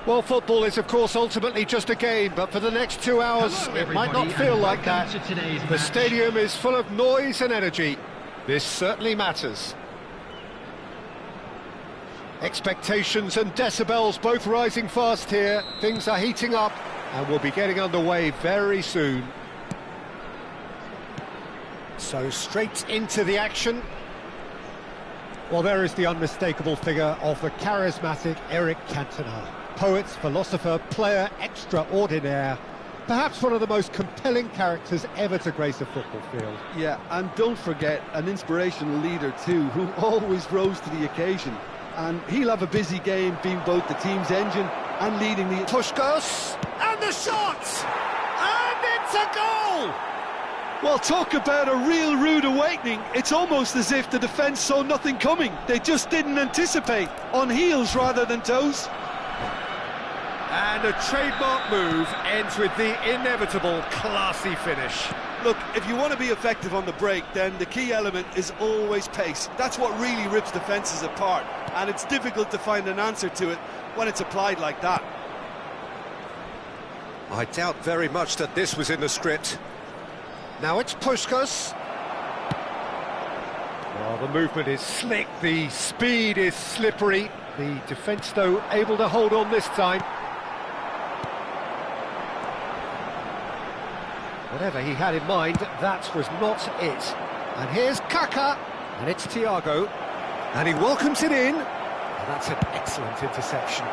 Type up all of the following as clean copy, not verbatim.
Well, football is, of course, ultimately just a game, but for the next 2 hours, it might not feel like that. The stadium is full of noise and energy. This certainly matters. Expectations and decibels both rising fast here. Things are heating up, and we'll be getting underway very soon. So straight into the action. Well, there is the unmistakable figure of the charismatic Eric Cantona. Poet, philosopher, player extraordinaire. Perhaps one of the most compelling characters ever to grace a football field. Yeah, and don't forget, an inspirational leader too, who always rose to the occasion. And he'll have a busy game being both the team's engine and leading the... Puskos, and the shot! And it's a goal! Well, talk about a real rude awakening. It's almost as if the defence saw nothing coming. They just didn't anticipate, on heels rather than toes. And a trademark move ends with the inevitable classy finish. Look, if you want to be effective on the break, then the key element is always pace. That's what really rips defences apart, and it's difficult to find an answer to it when it's applied like that. I doubt very much that this was in the script. Now it's Puskos. Well, the movement is slick, the speed is slippery. The defence, though, able to hold on this time. Whatever he had in mind, that was not it. And here's Kaka, and it's Thiago, and he welcomes it in. And that's an excellent interception.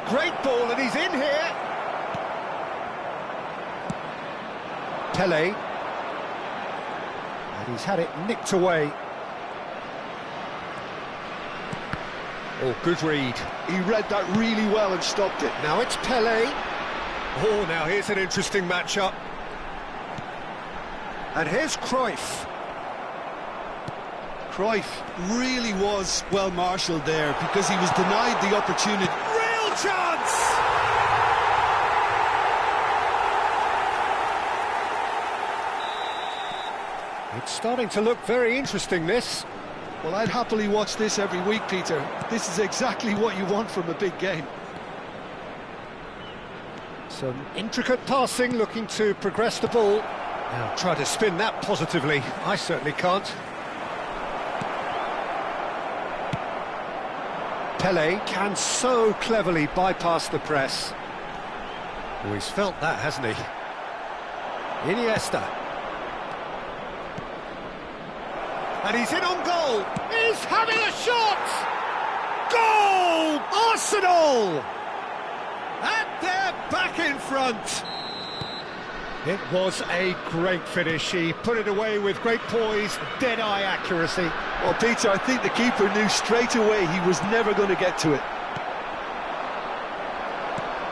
Great ball, and he's in here. Pele, and he's had it nicked away. Oh, good read. He read that really well and stopped it. Now it's Pele. Oh, now here's an interesting matchup. And here's Cruyff. Cruyff really was well marshalled there because he was denied the opportunity. Real chance! It's starting to look very interesting, this. Well, I'd happily watch this every week, Peter. This is exactly what you want from a big game. Some intricate passing, looking to progress the ball. Now, try to spin that positively. I certainly can't. Pele can so cleverly bypass the press. Oh, he's felt that, hasn't he? Iniesta. And he's in on goal. He's having a shot. Goal! Arsenal! And they're back in front. It was a great finish. He put it away with great poise, dead-eye accuracy. Well, Peter, I think the keeper knew straight away he was never going to get to it.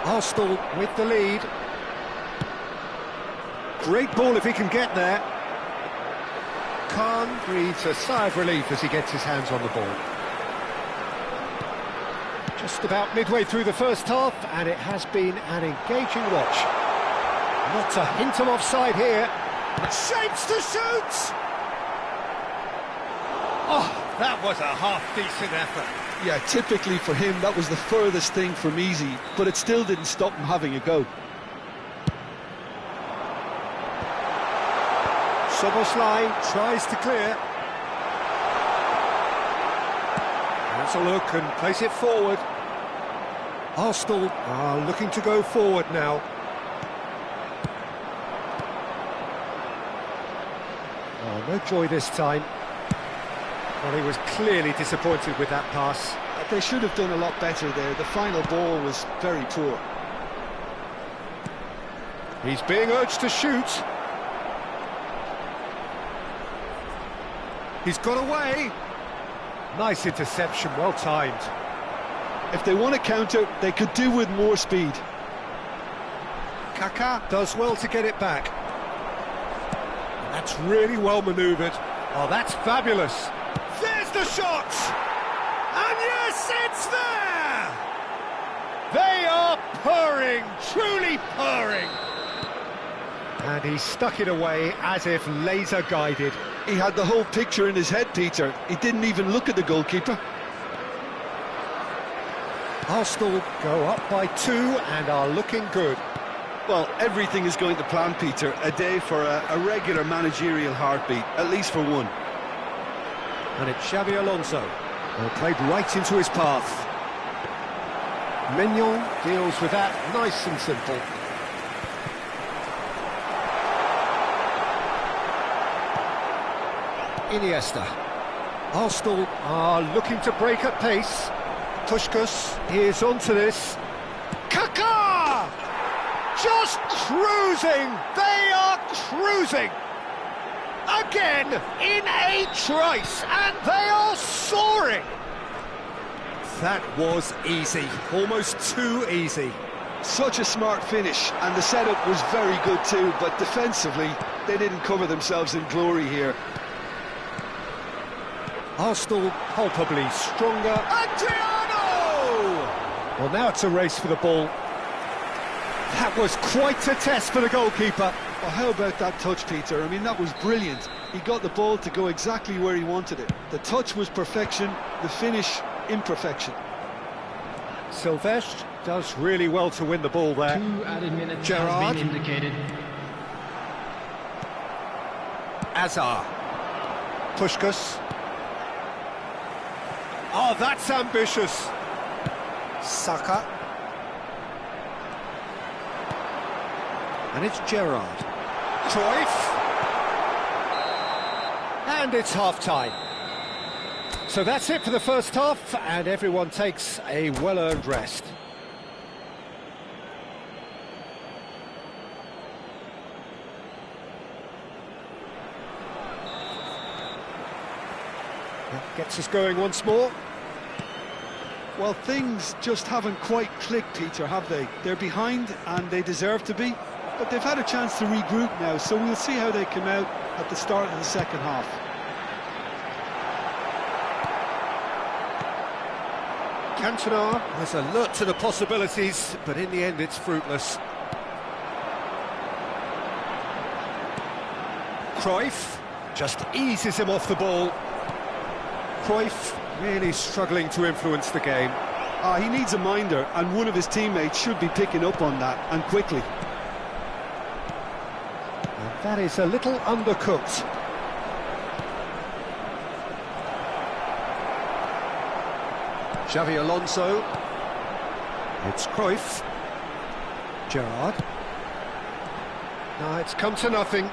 Arsenal with the lead. Great ball if he can get there. Khan breathes a sigh of relief as he gets his hands on the ball. Just about midway through the first half, and it has been an engaging watch. Not a hint of offside here. Shapes to shoot! Oh, that was a half-decent effort. Yeah, typically for him, that was the furthest thing from easy, but it still didn't stop him having a go. Soboslai tries to clear. That's a look and place it forward. Arsenal are looking to go forward now. Oh, no joy this time. Well, he was clearly disappointed with that pass. They should have done a lot better there. The final ball was very poor. He's being urged to shoot. He's got away. Nice interception, well timed. If they want to counter, they could do with more speed. Kaka does well to get it back. That's really well manoeuvred. Oh, that's fabulous. There's the shot! And yes, it's there! They are purring, truly purring. And he stuck it away as if laser-guided. He had the whole picture in his head, Peter. He didn't even look at the goalkeeper. Arsenal go up by 2 and are looking good. Well, everything is going to plan, Peter. A day for a regular managerial heartbeat, at least for one. And it's Xabi Alonso. Well, played right into his path. Mignon deals with that nice and simple. Iniesta. Arsenal are looking to break at pace. Puskás is onto this. Kaká! Just cruising! They are cruising! Again in a trice, and they are soaring! That was easy, almost too easy. Such a smart finish, and the setup was very good too, but defensively, they didn't cover themselves in glory here. Arsenal palpably stronger. Adriano! Well, now it's a race for the ball. That was quite a test for the goalkeeper. Well, how about that touch, Peter? I mean, that was brilliant. He got the ball to go exactly where he wanted it. The touch was perfection, the finish, imperfection. Silvestre does really well to win the ball there. 2 added minutes Gerrard. has been indicated. Azar. Puskás. Oh, that's ambitious. Saka. And it's Gerrard. Cruyff. And it's half-time. So that's it for the first half, and everyone takes a well-earned rest. That gets us going once more. Well, things just haven't quite clicked, Peter, have they? They're behind, and they deserve to be, but they've had a chance to regroup now, so we'll see how they come out at the start of the second half. Cantona was alert to the possibilities, but in the end it's fruitless. Cruyff just eases him off the ball. Cruyff really struggling to influence the game. He needs a minder, and one of his teammates should be picking up on that, and quickly. And that is a little undercooked. Xabi Alonso. It's Cruyff. Gerrard. Now it's come to nothing.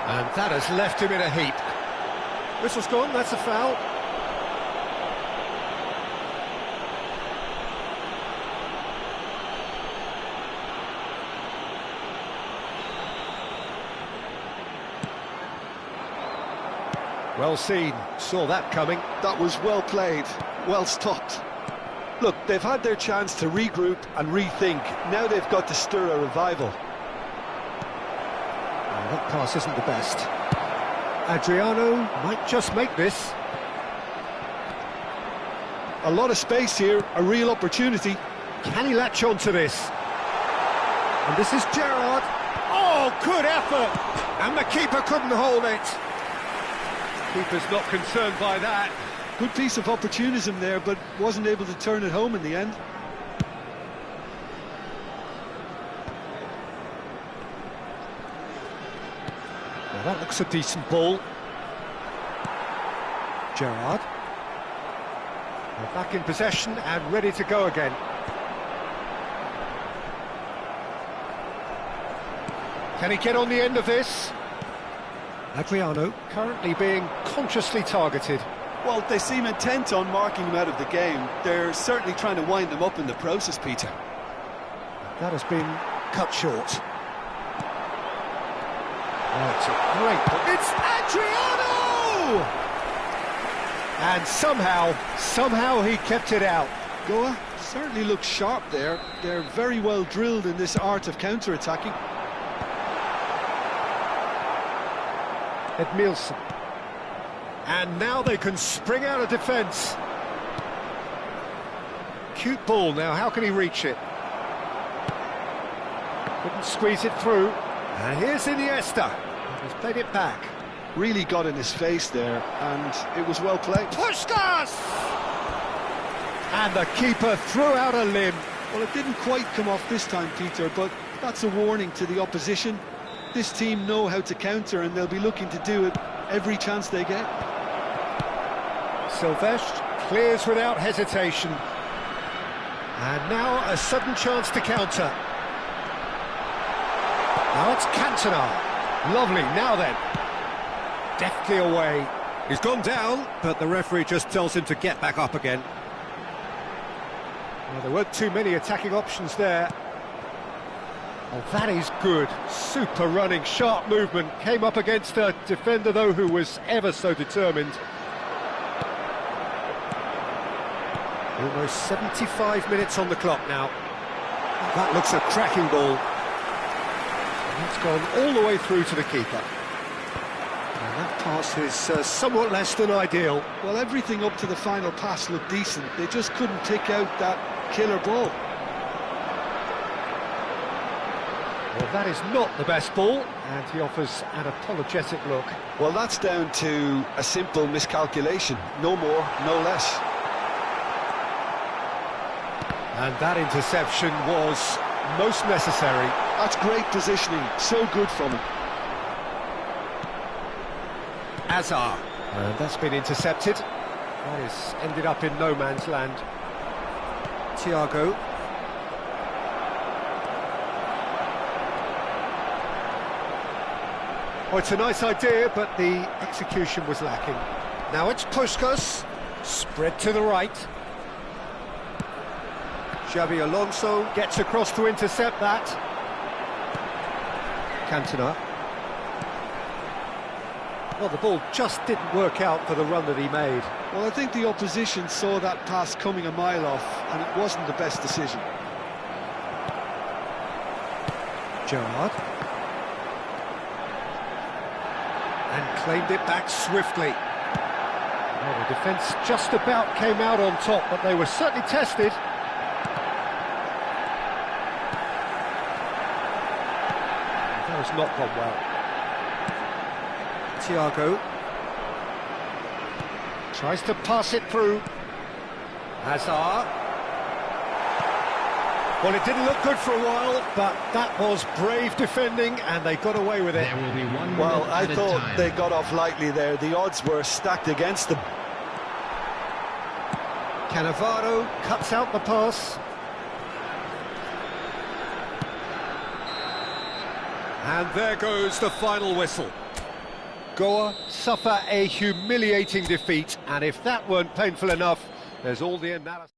And that has left him in a heap. Whistle's gone, that's a foul. Well seen, saw that coming. That was well played, well stopped. Look, they've had their chance to regroup and rethink. Now they've got to stir a revival. Oh, that pass isn't the best. Adriano might just make this. A lot of space here, a real opportunity. Can he latch on to this? And this is Gerrard. Oh, good effort! And the keeper couldn't hold it. Keeper's not concerned by that. Good piece of opportunism there, but wasn't able to turn it home in the end. Well, that looks a decent ball. Gerrard. They're back in possession and ready to go again. Can he get on the end of this? Adriano currently being consciously targeted. Well, they seem intent on marking him out of the game. They're certainly trying to wind him up in the process, Peter. That has been cut short. Oh, it's a great ball. It's Adriano! And somehow he kept it out. Goa certainly looks sharp there. They're very well drilled in this art of counter-attacking. Edmilson. And now they can spring out of defence. Cute ball now, how can he reach it? Couldn't squeeze it through. And here's Iniesta. He's played it back. Really got in his face there, and it was well played. Puskás! And the keeper threw out a limb. Well, it didn't quite come off this time, Peter, but that's a warning to the opposition. This team know how to counter, and they'll be looking to do it every chance they get. Silvestre clears without hesitation. And now a sudden chance to counter. Now it's Cantona. Lovely, now then. Deftly away. He's gone down, but the referee just tells him to get back up again. Well, there weren't too many attacking options there. Well, that is good. Super running, sharp movement. Came up against a defender, though, who was ever so determined. Almost 75 minutes on the clock now. That looks a cracking ball. And it's gone all the way through to the keeper. And that pass is somewhat less than ideal. Well, everything up to the final pass looked decent. They just couldn't pick out that killer ball. Well, that is not the best ball, and he offers an apologetic look. Well, that's down to a simple miscalculation. No more, no less. And that interception was most necessary. That's great positioning, so good from him. Azar. And that's been intercepted. That is ended up in no man's land. Thiago. Oh, it's a nice idea, but the execution was lacking. Now it's Puskas. Spread to the right. Xabi Alonso gets across to intercept that. Cantona. Well, the ball just didn't work out for the run that he made. Well, I think the opposition saw that pass coming a mile off, and it wasn't the best decision. Gerrard. And claimed it back swiftly. Well, the defence just about came out on top, but they were certainly tested. That has not gone well. Thiago tries to pass it through. Hazard. Well, it didn't look good for a while, but that was brave defending, and they got away with it. There will be 1 Well, minute I at a thought time. they got off lightly there. The odds were stacked against them. Cannavaro cuts out the pass. And there goes the final whistle. Goa suffer a humiliating defeat, and if that weren't painful enough, there's all the analysis.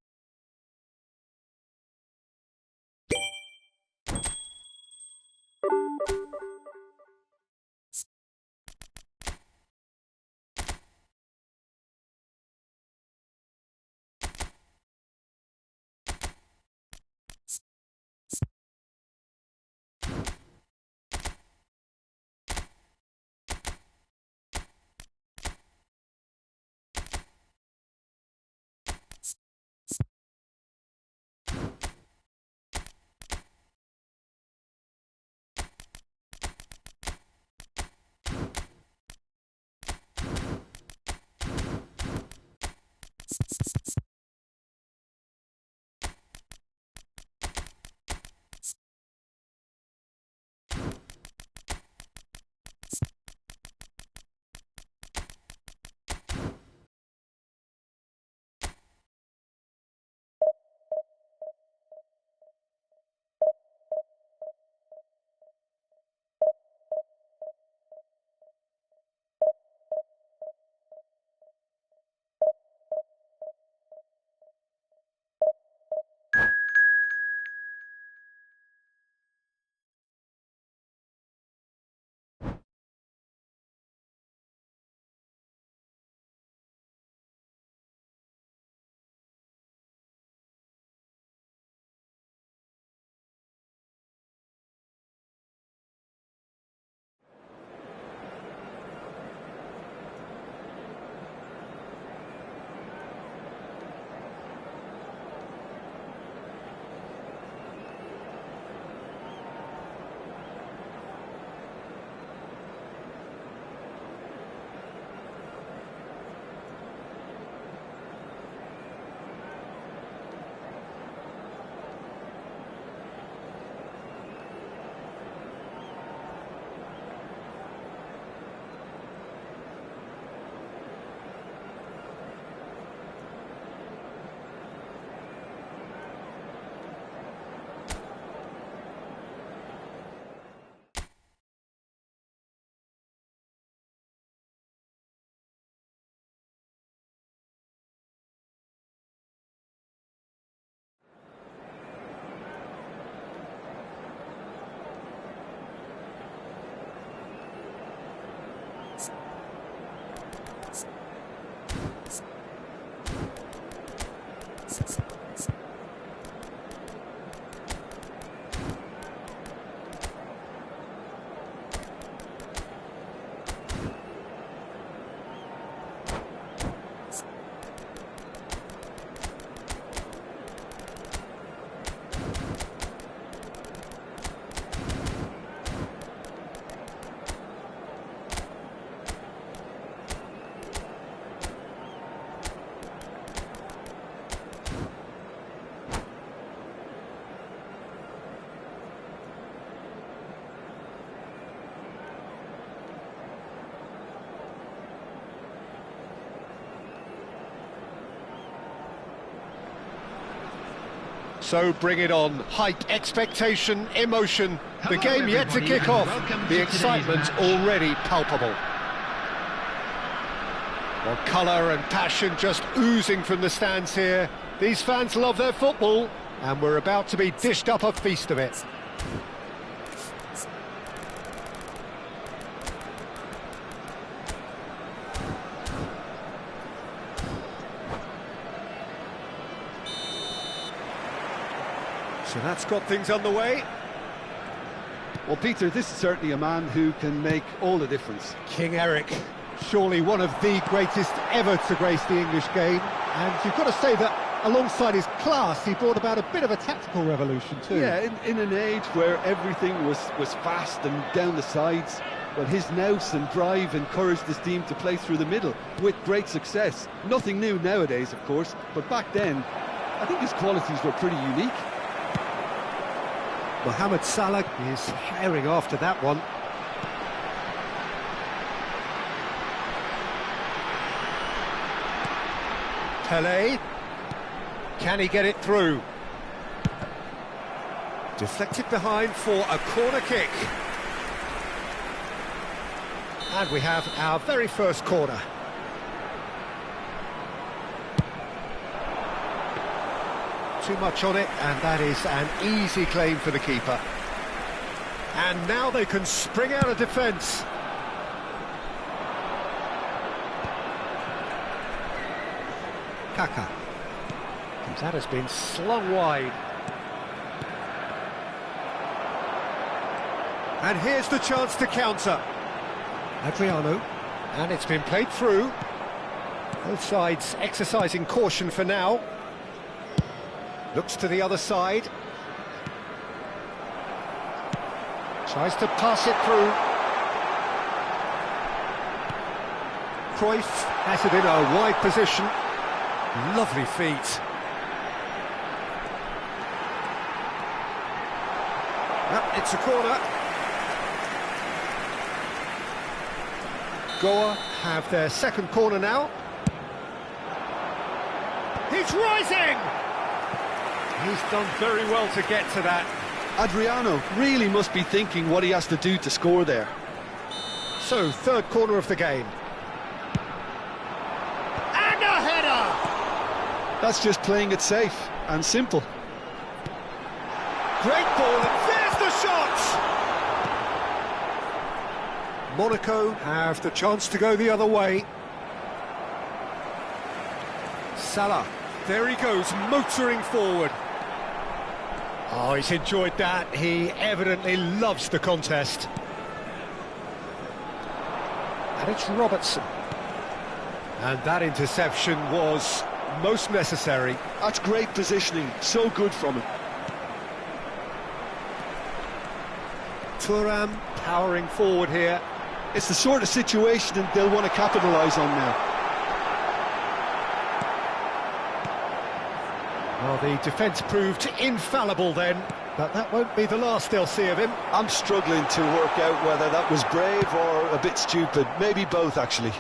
So bring it on. Hype, expectation, emotion. The game yet to kick off. The excitement already palpable. Well, colour and passion just oozing from the stands here. These fans love their football, and we're about to be dished up a feast of it. So that's got things underway. Well, Peter, this is certainly a man who can make all the difference. King Eric, surely one of the greatest ever to grace the English game. And you've got to say that alongside his class, he brought about a bit of a tactical revolution too. Yeah, in an age where everything was fast and down the sides, well, his nous and drive encouraged his team to play through the middle with great success. Nothing new nowadays, of course, but back then, I think his qualities were pretty unique. Mohamed Salah is herring after that one. Pelé. Can he get it through? Deflected behind for a corner kick. And we have our very first corner. Too much on it, and that is an easy claim for the keeper. And now they can spring out of defence. Kaka. That has been slung wide. And here's the chance to counter. Adriano. And it's been played through. Both sides exercising caution for now. Looks to the other side. Tries to pass it through. Cruyff has it in a wide position. Lovely feet. Yep, it's a corner. Goa have their second corner now. He's rising! He's done very well to get to that. Adriano really must be thinking what he has to do to score there. So, third corner of the game. And a header! That's just playing it safe and simple. Great ball, and there's the shot! Monaco have the chance to go the other way. Salah, there he goes, motoring forward. Oh, he's enjoyed that. He evidently loves the contest. And it's Robertson. And that interception was most necessary. That's great positioning, so good from him. Thuram powering forward here. It's the sort of situation that they'll want to capitalise on now. Well, the defence proved infallible then, but that won't be the last they'll see of him. I'm struggling to work out whether that was brave or a bit stupid. Maybe both, actually.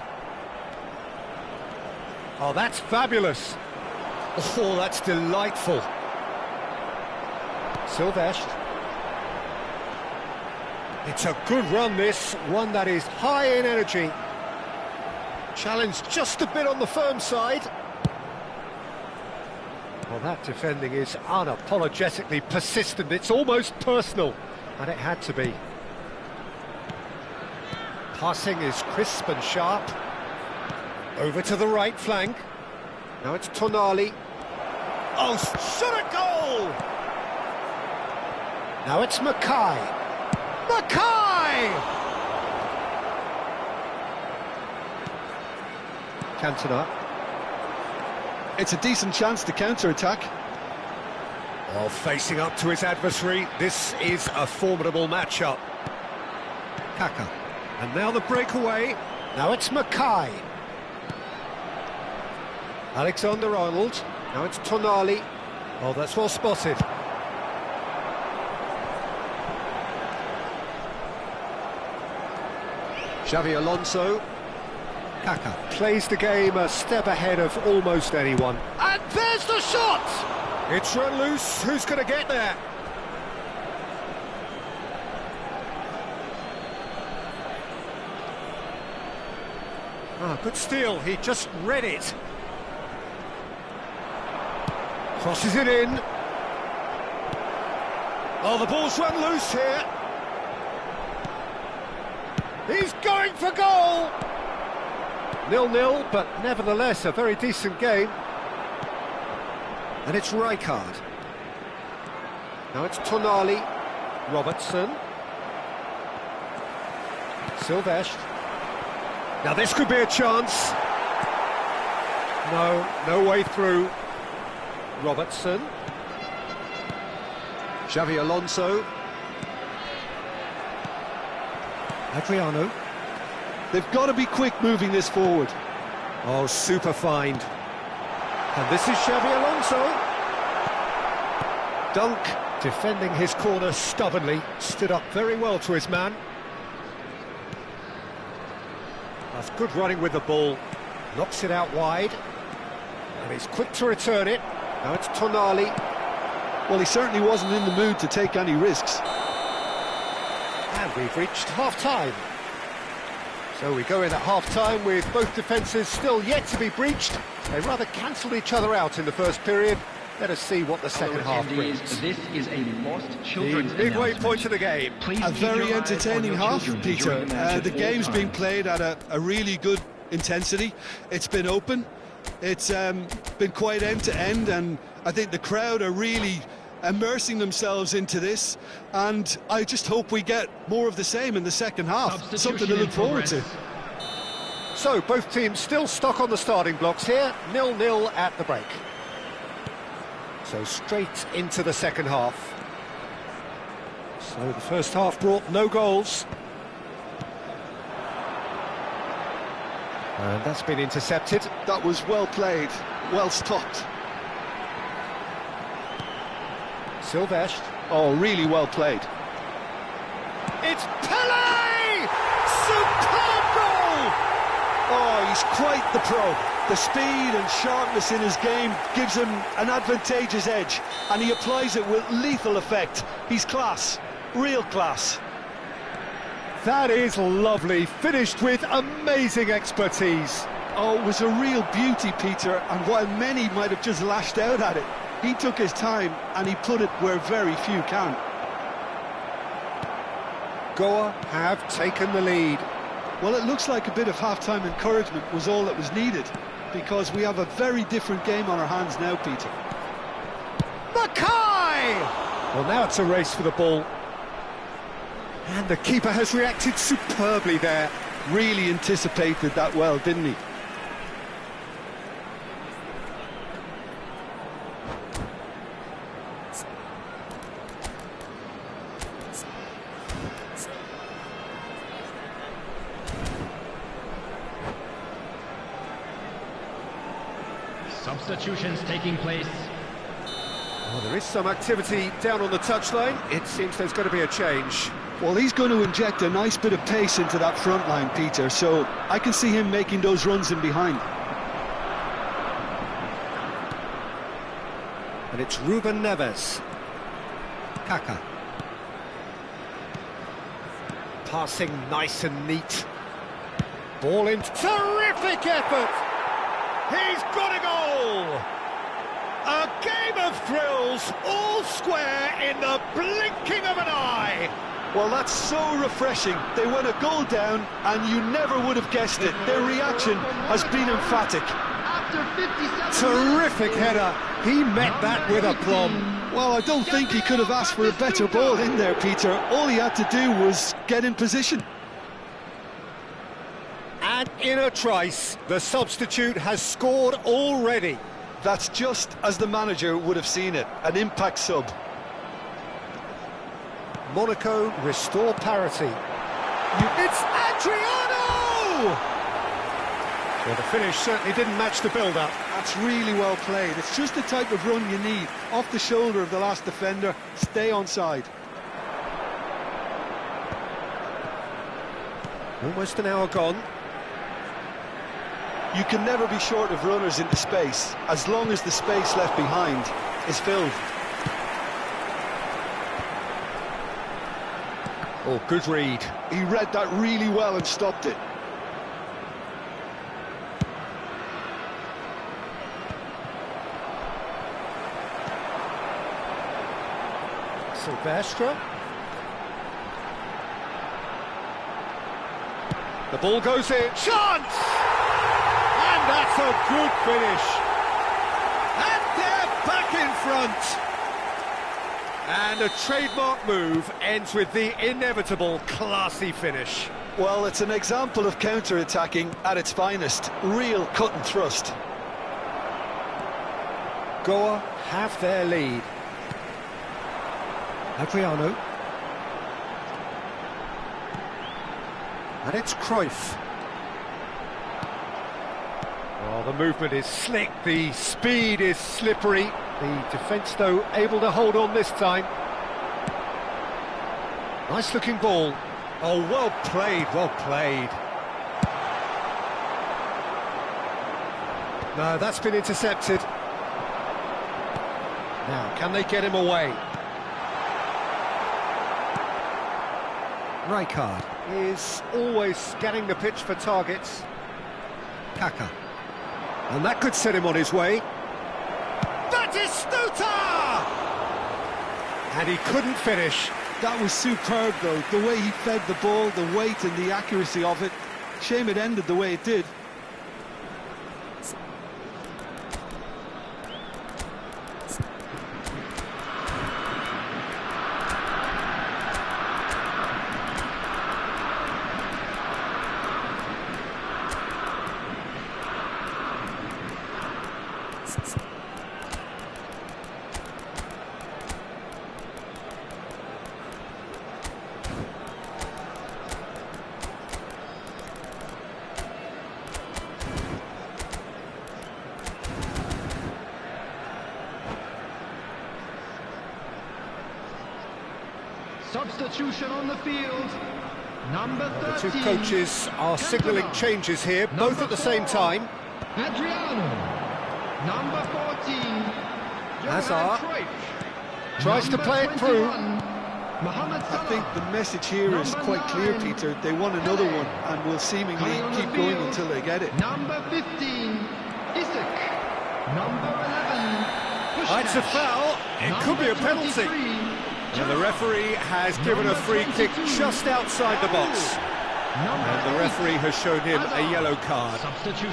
Oh, that's fabulous. Oh, that's delightful. Silvestre. It's a good run, this. One that is high in energy. Challenged just a bit on the firm side. Well, that defending is unapologetically persistent. It's almost personal, and it had to be. Passing is crisp and sharp. Over to the right flank. Now it's Tonali. Oh, shot a goal! Now it's Mackay. Mackay! Cantona. It's a decent chance to counter-attack. Well, facing up to his adversary, this is a formidable matchup. Kaka. And now the breakaway. Now it's Mackay. Alexander-Arnold. Now it's Tonali. Oh, that's well spotted. Xavi Alonso. Kaka plays the game a step ahead of almost anyone. And there's the shot! It's run loose. Who's going to get there? Ah, good steal. He just read it. Crosses it in. Oh, the ball's run loose here. He's going for goal. 0-0, but nevertheless a very decent game. And it's Rijkaard. Now it's Tonali. Robertson. Silvestre. Now this could be a chance. No way through. Robertson. Xavi Alonso. Adriano. They've got to be quick moving this forward. Oh, super find. And this is Xavi Alonso. Dunk, defending his corner stubbornly, stood up very well to his man. That's good running with the ball. Knocks it out wide. And he's quick to return it. Now it's Tonali. Well, he certainly wasn't in the mood to take any risks. And we've reached half-time. So we go in at half-time with both defences still yet to be breached. They rather cancelled each other out in the first period. Let us see what the second half brings. This is a lost children's The midway point of the game. A very entertaining half, Peter. The game's being played at a really good intensity. It's been open. It's been quite end-to-end, and I think the crowd are really immersing themselves into this, and I just hope we get more of the same in the second half. Something to look forward to. So both teams still stuck on the starting blocks here, 0-0 at the break. So straight into the second half. So the first half brought no goals. And that's been intercepted. That was well played, well stopped. Silvestre. Oh, really well played. It's Pele! Superb goal! Oh, he's quite the pro. The speed and sharpness in his game gives him an advantageous edge, and he applies it with lethal effect. He's class, real class. That is lovely, finished with amazing expertise. Oh, it was a real beauty, Peter, and while many might have just lashed out at it, he took his time and he put it where very few can. Goa have taken the lead. Well, it looks like a bit of half-time encouragement was all that was needed, because we have a very different game on our hands now, Peter. Mackay! Well, now it's a race for the ball. And the keeper has reacted superbly there. Really anticipated that well, didn't he? Substitutions taking place. Well, there is some activity down on the touchline. It seems there's going to be a change. Well, he's going to inject a nice bit of pace into that front line, Peter, so I can see him making those runs in behind. And it's Ruben Neves. Kaka. Passing nice and neat. Ball in. Terrific effort! He's got a goal! A game of thrills, all square in the blinking of an eye. Well, that's so refreshing. They went a goal down, and you never would have guessed it. Their reaction has been emphatic. Terrific header. He met that with aplomb. Well, I don't think he could have asked for a better ball in there, Peter. All he had to do was get in position. And in a trice, the substitute has scored already. That's just as the manager would have seen it, an impact sub. Monaco restore parity. It's Adriano! Well, the finish certainly didn't match the build-up. That's really well played. It's just the type of run you need. Off the shoulder of the last defender, stay onside. Almost an hour gone. You can never be short of runners into space. As long as the space left behind is filled. Oh, good read. He read that really well and stopped it. Silvestre. The ball goes in. Chance! And that's a good finish. And they're back in front. And a trademark move ends with the inevitable classy finish. Well, it's an example of counter-attacking at its finest. Real cut and thrust. Goa have their lead. Adriano. And it's Cruyff. Oh, the movement is slick, the speed is slippery. The defence, though, able to hold on this time. Nice-looking ball. Oh, well played, well played. No, that's been intercepted. Now, can they get him away? Rijkaard is always scanning the pitch for targets. Kaka. And that could set him on his way. That is Stuta! And he couldn't finish. That was superb, though. The way he fed the ball, the weight and the accuracy of it. Shame it ended the way it did. Substitution on the field. Number 13. The two coaches are signalling changes here, both at the same time. Adriano. Number 14. Hazard tries to play it through. I think the message here is quite clear, Peter. They want another one and will seemingly keep going until they get it. Number 15. Isaac. Number 11. It's a foul. It could be a penalty. And the referee has given a free kick just outside the box. And the referee has shown him a yellow card.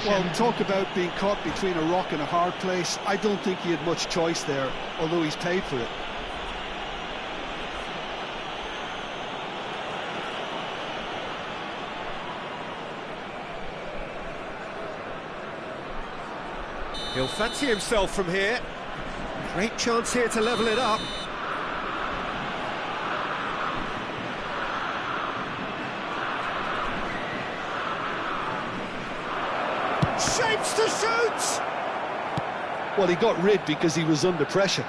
Well, talk about being caught between a rock and a hard place. I don't think he had much choice there, although he's paid for it. He'll fancy himself from here. Great chance here to level it up. Shapes to shoot! Well, he got rid because he was under pressure.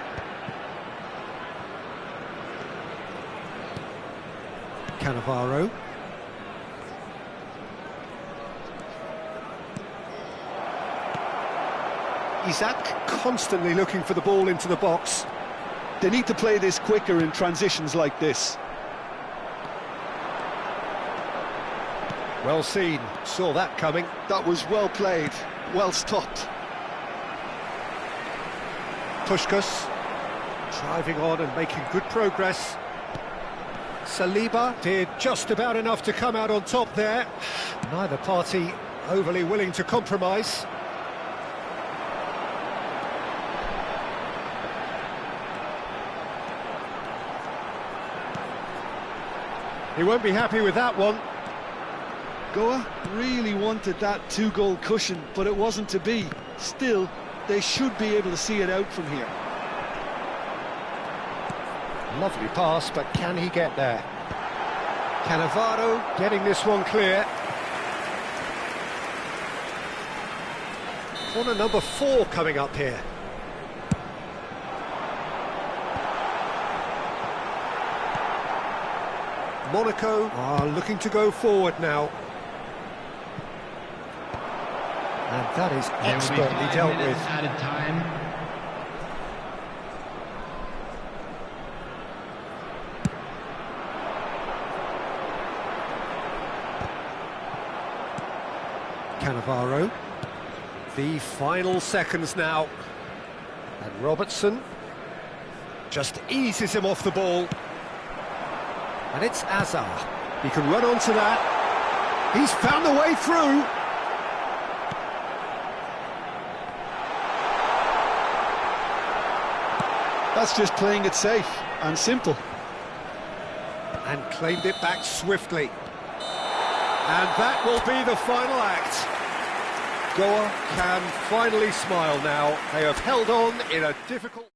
Cannavaro. Isaac constantly looking for the ball into the box. They need to play this quicker in transitions like this. Well seen, saw that coming. That was well played, well stopped. Puskás driving on and making good progress. Saliba did just about enough to come out on top there. Neither party overly willing to compromise. He won't be happy with that one. Goa really wanted that two-goal cushion, but it wasn't to be. Still, they should be able to see it out from here. Lovely pass, but can he get there? Cannavaro getting this one clear. Corner number 4 coming up here. Monaco are looking to go forward now. And that is expertly dealt with. Added time. Cannavaro. The final seconds now. And Robertson just eases him off the ball. And it's Azar. He can run onto that. He's found the way through. That's just playing it safe and simple. And claimed it back swiftly. And that will be the final act. Goa can finally smile now. They have held on in a difficult...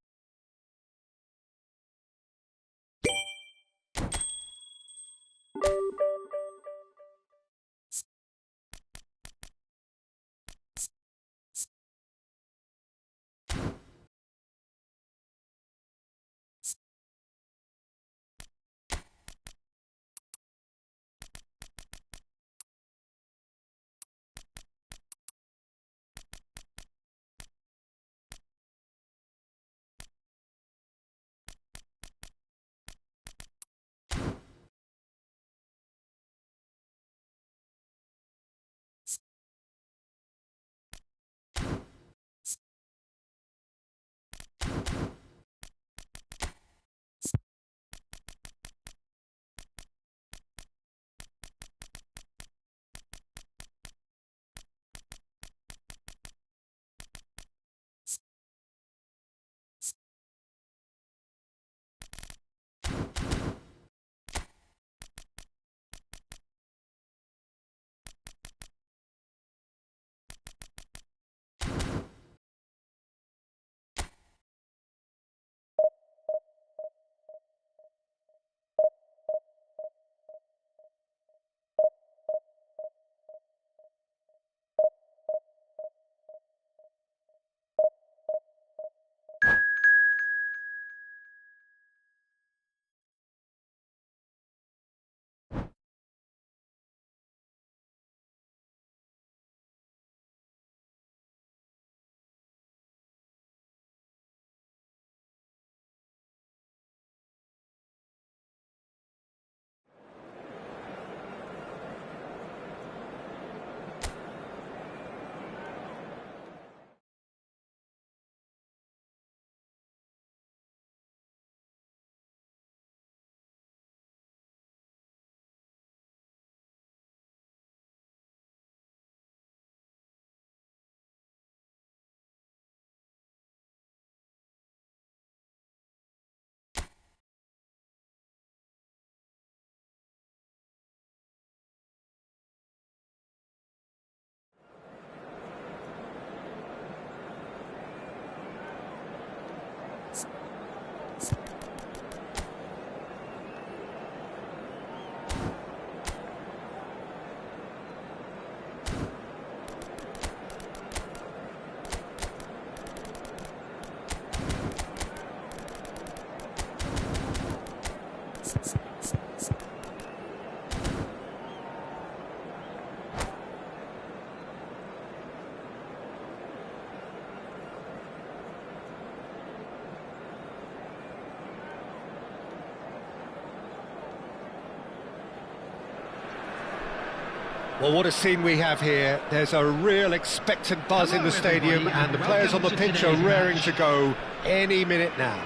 Well, what a scene we have here. There's a real expectant buzz in the stadium, and the players on the pitch are raring to go any minute now.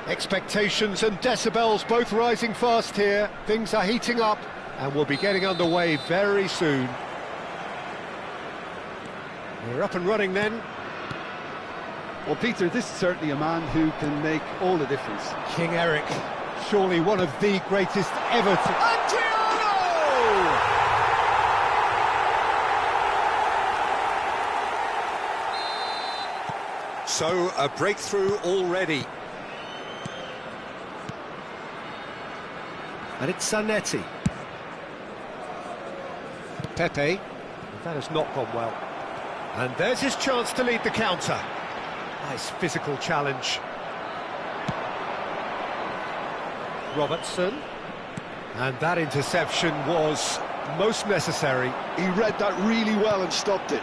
Expectations and decibels both rising fast here. Things are heating up, and we'll be getting underway very soon. We're up and running then. Well, Peter, this is certainly a man who can make all the difference. King Eric, surely one of the greatest ever to... So, a breakthrough already. And it's Zanetti. Pepe. That has not gone well. And there's his chance to lead the counter. Nice physical challenge. Robertson. And that interception was most necessary. He read that really well and stopped it.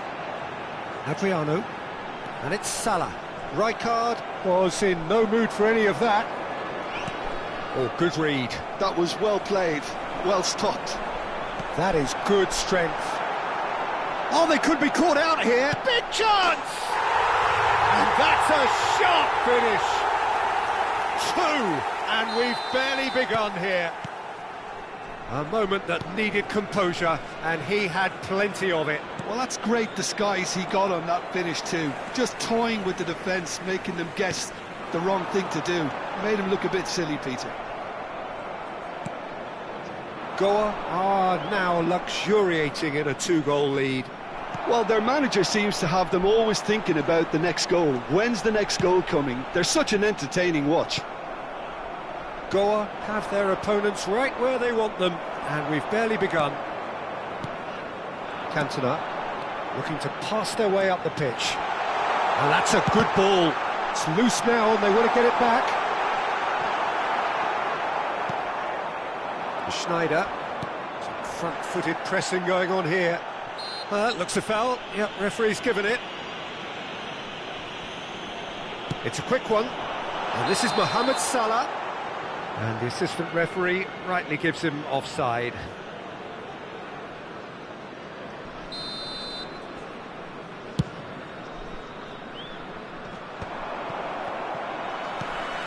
Adriano. And it's Salah. Rijkaard was in no mood for any of that. Oh, good read. That was well played, well stopped. That is good strength. Oh, they could be caught out here. Big chance! And that's a sharp finish. 2, and we've barely begun here. A moment that needed composure, and he had plenty of it. Well, that's great disguise he got on that finish too. Just toying with the defence, making them guess the wrong thing to do. Made him look a bit silly, Peter. Goa are now luxuriating in a 2-goal lead. Well, their manager seems to have them always thinking about the next goal. When's the next goal coming? They're such an entertaining watch. Goa have their opponents right where they want them, and we've barely begun. Cantona looking to pass their way up the pitch. And that's a good ball. It's loose now, and they want to get it back. Schneider, some front-footed pressing going on here. That looks a foul. Yep, referee's given it. It's a quick one. And this is Mohamed Salah. And the assistant referee rightly gives him offside.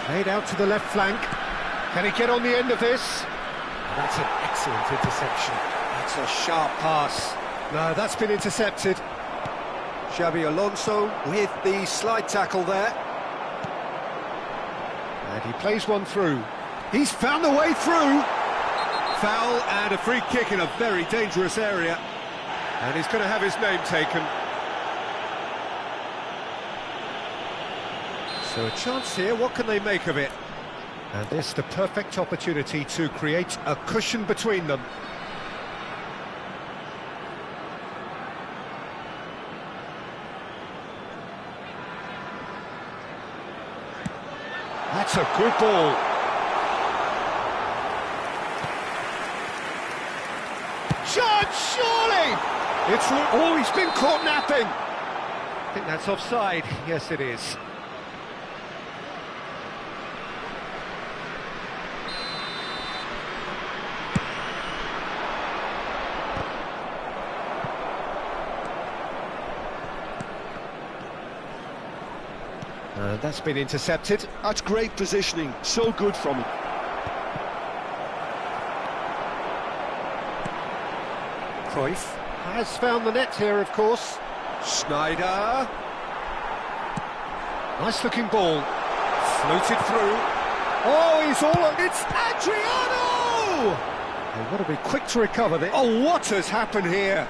Played out to the left flank. Can he get on the end of this? That's an excellent interception. That's a sharp pass. No, that's been intercepted. Xabi Alonso with the slide tackle there. And he plays one through. He's found the way through. Foul and a free kick in a very dangerous area. And he's going to have his name taken. So a chance here, what can they make of it? And this the perfect opportunity to create a cushion between them. That's a good ball. Judge, surely! Oh, he's been caught napping. I think that's offside. Yes, it is. That's been intercepted. That's great positioning, so good from him. Cruyff has found the net here, of course. Schneider. Nice looking ball. Floated through. Oh, he's all on. It's Adriano! They've got to be quick to recover this. Oh, what has happened here?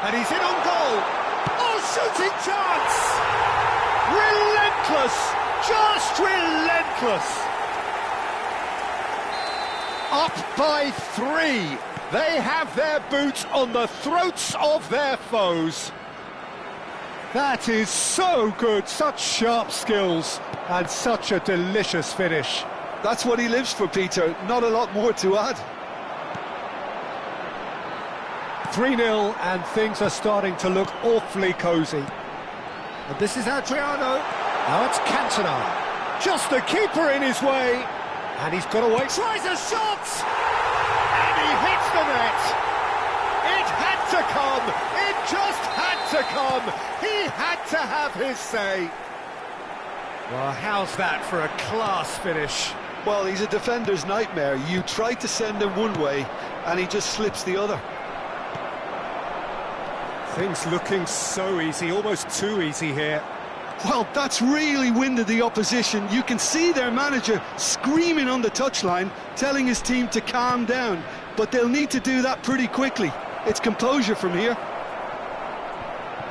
And he's in on goal. Oh, shooting chance! Relentless! Just relentless! Up by 3. They have their boots on the throats of their foes. That is so good, such sharp skills, and such a delicious finish. That's what he lives for, Peter. Not a lot more to add. 3-0, and things are starting to look awfully cosy. And this is Adriano. Now it's Cantona. Just the keeper in his way. And he's got away. Tries a shot! And he hits the net. It had to come. It just had to come. He had to have his say. Well, how's that for a class finish? Well, he's a defender's nightmare. You try to send him one way, and he just slips the other. Things looking so easy, almost too easy here. Well, that's really winded the opposition. You can see their manager screaming on the touchline, telling his team to calm down. But they'll need to do that pretty quickly. It's composure from here.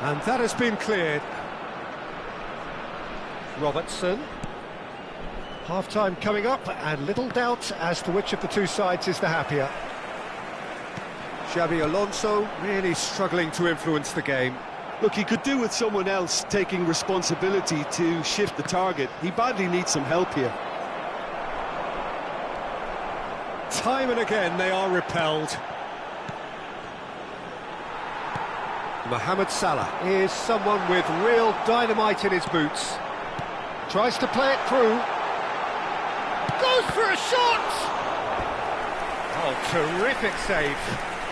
And that has been cleared. Robertson. Half-time coming up, and little doubt as to which of the two sides is the happier. Xabi Alonso really struggling to influence the game. Look, he could do with someone else taking responsibility to shift the target. He badly needs some help here. Time and again they are repelled. Mohamed Salah is someone with real dynamite in his boots. Tries to play it through. Goes for a shot! Oh, terrific save.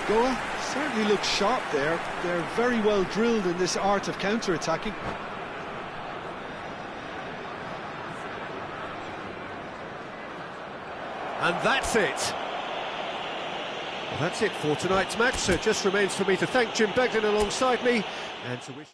Goa certainly looks sharp there. They're very well drilled in this art of counter-attacking. And that's it. Well, that's it for tonight's match, so it just remains for me to thank Jim Beglin alongside me and to wish...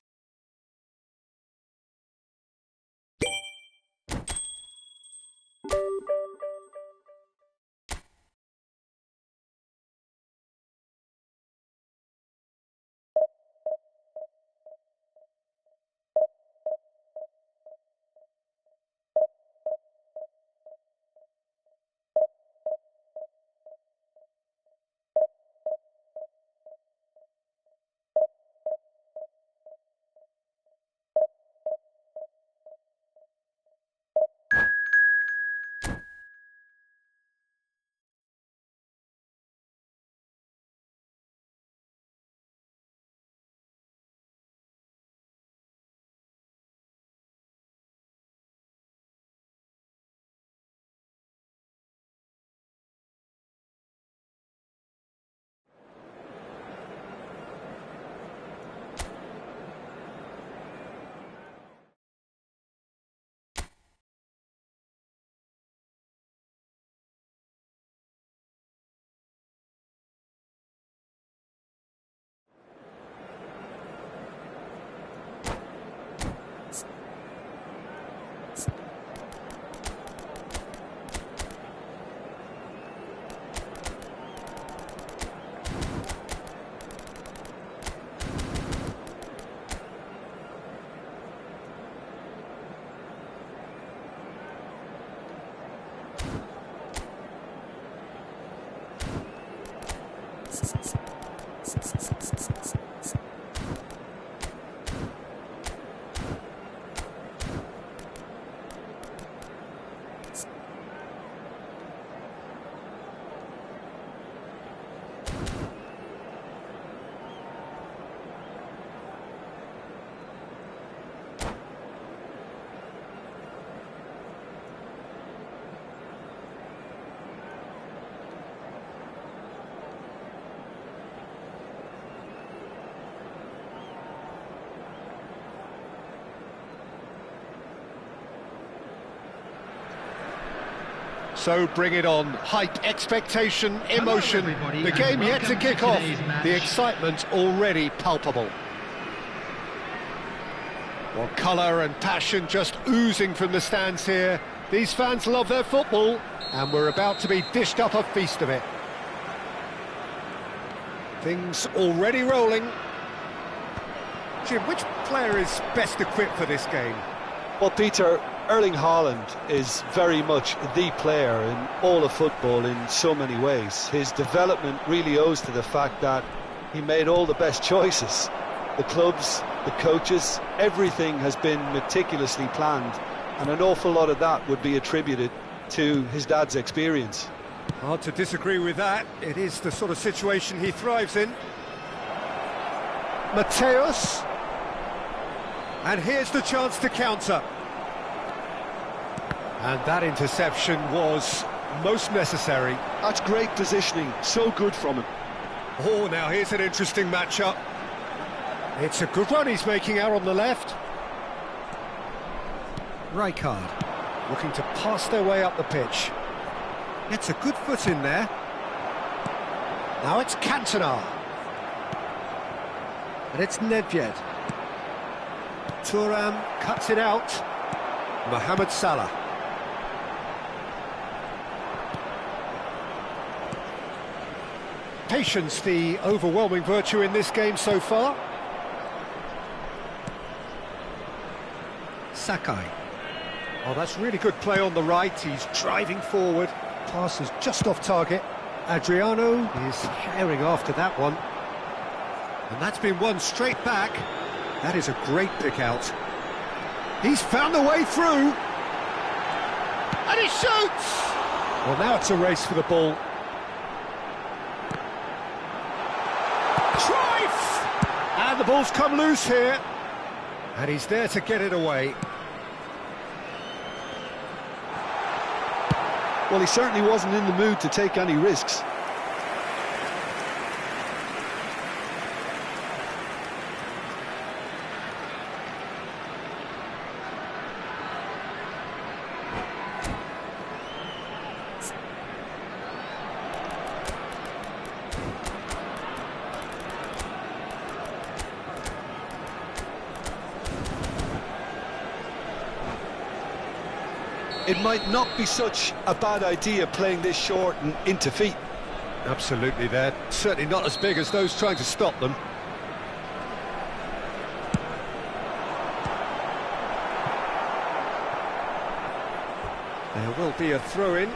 So bring it on. Hype, expectation, emotion. The game yet to kick off. The excitement already palpable. Well, colour and passion just oozing from the stands here. These fans love their football, and we're about to be dished up a feast of it. Things already rolling. Jim, which player is best equipped for this game? Well, Peter, Erling Haaland is very much the player in all of football in so many ways. His development really owes to the fact that he made all the best choices. The clubs, the coaches, everything has been meticulously planned, and an awful lot of that would be attributed to his dad's experience. Hard to disagree with that. It is the sort of situation he thrives in. Mateus. And here's the chance to counter. And that interception was most necessary. That's great positioning, so good from him. Oh, now here's an interesting matchup. It's a good run he's making out on the left. Rijkaard looking to pass their way up the pitch. Gets a good foot in there. Now it's Cantona. And it's Nedved. Thuram cuts it out. Mohamed Salah. Patience, the overwhelming virtue in this game so far. Sakai. Oh, that's really good play on the right. He's driving forward. Pass is just off target. Adriano is herring after that one. And that's been won straight back. That is a great pick out. He's found the way through. And he shoots! Well, now it's a race for the ball. And the ball's come loose here. And he's there to get it away. Well, he certainly wasn't in the mood to take any risks. It might not be such a bad idea playing this short and into feet. Absolutely, they're certainly not as big as those trying to stop them. There will be a throw-in.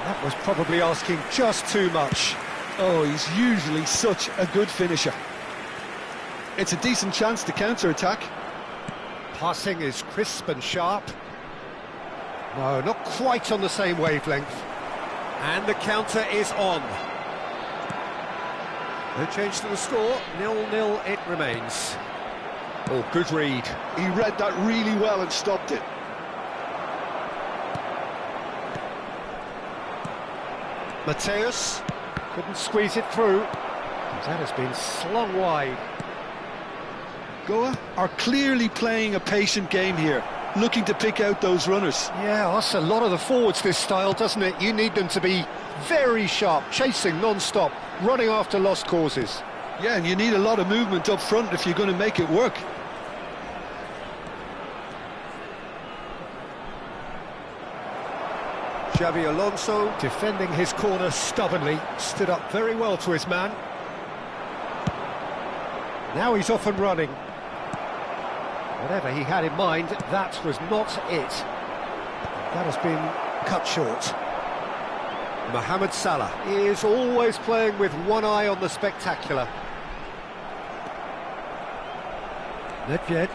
That was probably asking just too much. Oh, he's usually such a good finisher. It's a decent chance to counter-attack. Passing is crisp and sharp. No, not quite on the same wavelength. And the counter is on. No change to the score, 0-0 it remains. Oh, good read. He read that really well and stopped it. Mateus couldn't squeeze it through. That has been slung wide. Goa are clearly playing a patient game here, looking to pick out those runners. Yeah, that's a lot of the forwards, this style, doesn't it? You need them to be very sharp, chasing non-stop, running after lost causes. Yeah, and you need a lot of movement up front if you're going to make it work. Xavi Alonso defending his corner stubbornly, stood up very well to his man. Now he's off and running. Whatever he had in mind, that was not it. That has been cut short. Mohamed Salah is always playing with one eye on the spectacular. Nedved.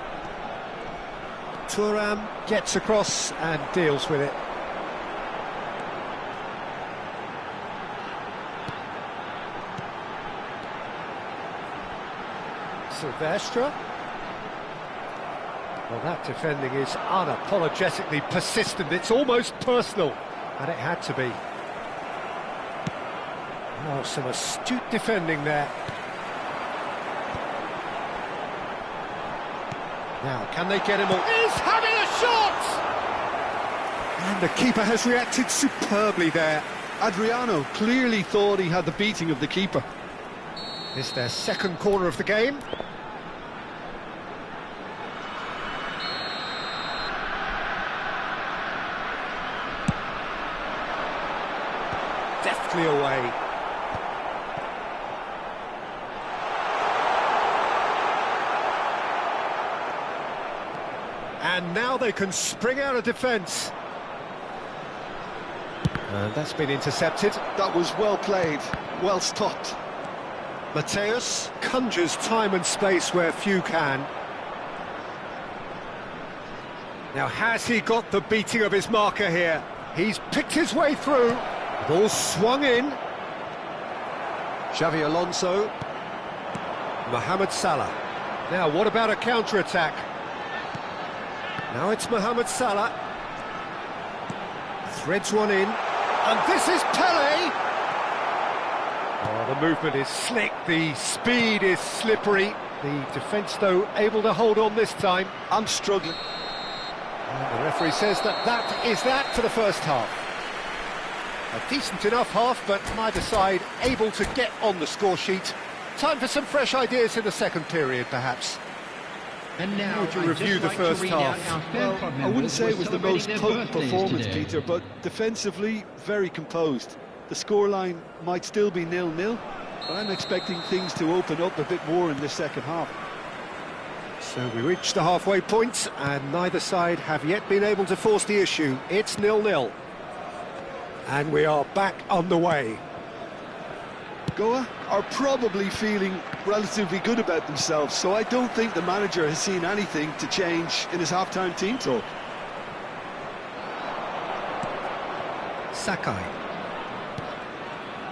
Thuram gets across and deals with it. Silvestre. Well, that defending is unapologetically persistent. It's almost personal, and it had to be. Oh, some astute defending there. Now, can they get him all? He's having a shot! And the keeper has reacted superbly there. Adriano clearly thought he had the beating of the keeper. It's their second corner of the game. Deftly away. And now they can spring out of defence. And that's been intercepted. That was well played, well stopped. Mateus conjures time and space where few can. Now, has he got the beating of his marker here? He's picked his way through. The ball swung in. Xavi Alonso. Mohamed Salah. Now, what about a counter-attack? Now it's Mohamed Salah. Threads one in. And this is Pele! Oh, the movement is slick, the speed is slippery. The defence, though, able to hold on this time. I'm struggling. And the referee says that is that for the first half. A decent enough half, but neither side able to get on the score sheet. Time for some fresh ideas in the second period, perhaps. And now, How would you review the first half? Well, I wouldn't say it was the most potent performance, Peter, but defensively, very composed. The scoreline might still be 0-0, but I'm expecting things to open up a bit more in the second half. So we reached the halfway point, and neither side have yet been able to force the issue. It's 0-0. And we are back on the way. Goa are probably feeling relatively good about themselves, so I don't think the manager has seen anything to change in his half-time team talk. Sakai.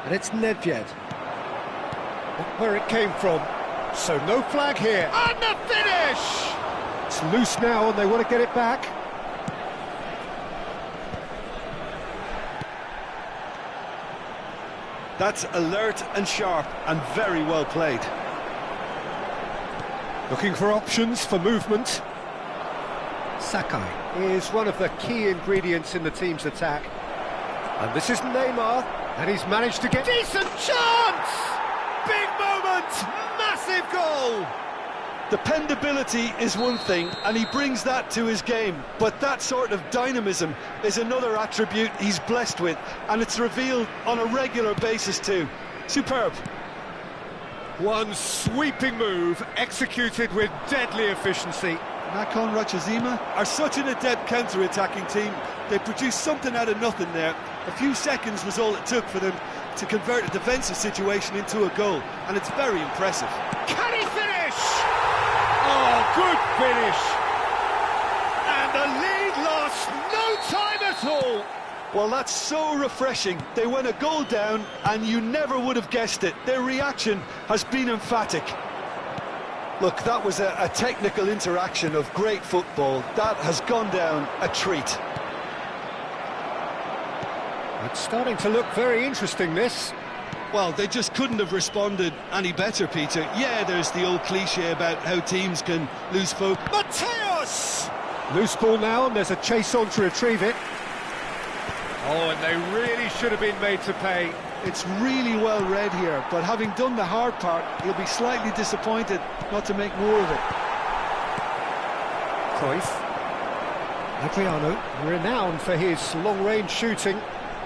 And it's Nedved. Where it came from. So no flag here. And the finish! It's loose now and they want to get it back. That's alert and sharp and very well played. Looking for options for movement. Sakai is one of the key ingredients in the team's attack. And this is Neymar, and he's managed to get... Decent chance! Big moment! Massive goal! Dependability is one thing, and he brings that to his game, but that sort of dynamism is another attribute he's blessed with, and it's revealed on a regular basis too. Superb. One sweeping move, executed with deadly efficiency. Nakhon Ratchasima are such an adept counter-attacking team. They produced something out of nothing there. A few seconds was all it took for them to convert a defensive situation into a goal, and it's very impressive. Can he finish? Oh, good finish! And the lead lost no time at all! Well, that's so refreshing. They went a goal down, and you never would have guessed it. Their reaction has been emphatic. Look, that was a technical interaction of great football. That has gone down a treat. It's starting to look very interesting, this. Well, they just couldn't have responded any better, Peter. Yeah, there's the old cliche about how teams can lose focus. Mateos! Loose ball now, and there's a chase on to retrieve it. Oh, and they really should have been made to pay. It's really well read here, but having done the hard part, he'll be slightly disappointed not to make more of it. Cruyff. Adriano, renowned for his long-range shooting.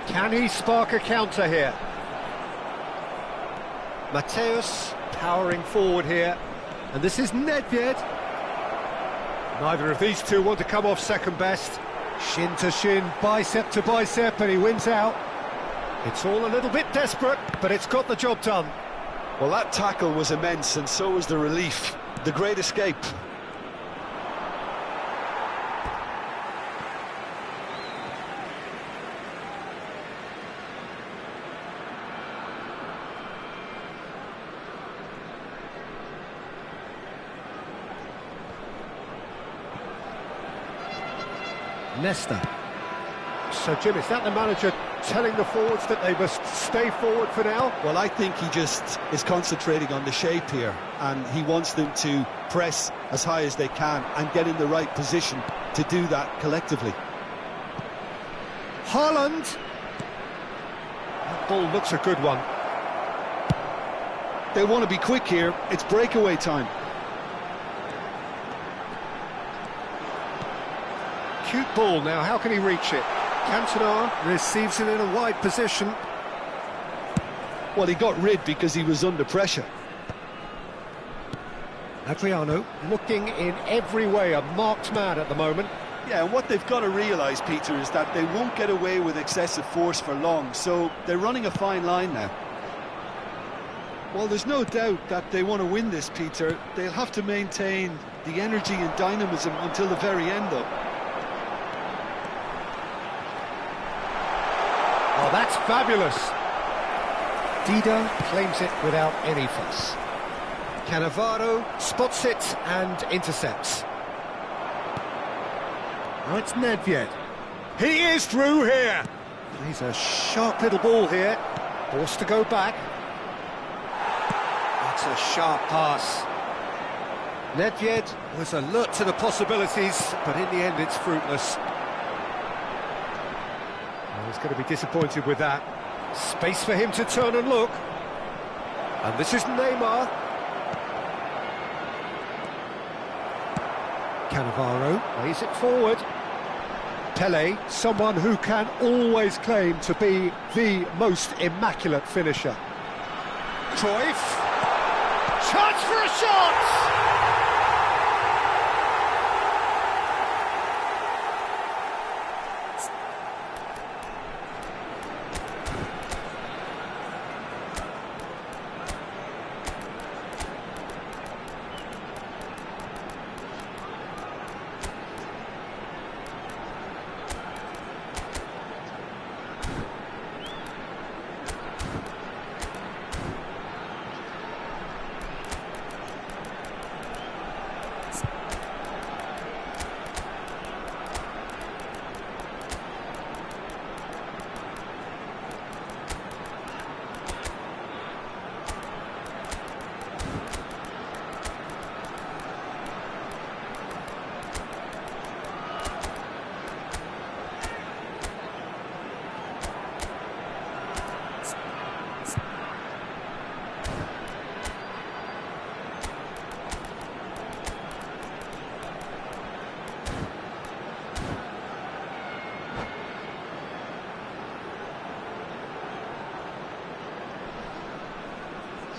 Can he spark a counter here? Mateos powering forward here. And this is Nedved. Neither of these two want to come off second best. Shin to shin, bicep to bicep, and he wins out. It's all a little bit desperate, but it's got the job done. Well, that tackle was immense, and so was the relief. The great escape. Nesta. So, Jim, is that the manager telling the forwards that they must stay forward for now? Well, I think he just is concentrating on the shape here, and he wants them to press as high as they can and get in the right position to do that collectively. Haaland! That ball looks a good one. They want to be quick here. It's breakaway time. Cute ball now, how can he reach it? Cantona receives it in a wide position. Well, he got rid because he was under pressure. Adriano looking in every way a marked man at the moment. Yeah, and what they've got to realise, Peter, is that they won't get away with excessive force for long, so they're running a fine line now. Well, there's no doubt that they want to win this, Peter. They'll have to maintain the energy and dynamism until the very end, though. Oh, that's fabulous. Dida claims it without any fuss. Cannavaro spots it and intercepts. Now it's Nedved. He is through here. He's a sharp little ball here. Forced to go back. That's a sharp pass. Nedved was alert to the possibilities, but in the end it's fruitless. He's going to be disappointed with that. Space for him to turn and look. And this is Neymar. Cannavaro lays it forward. Pele, someone who can always claim to be the most immaculate finisher. Cruyff. Chance for a shot!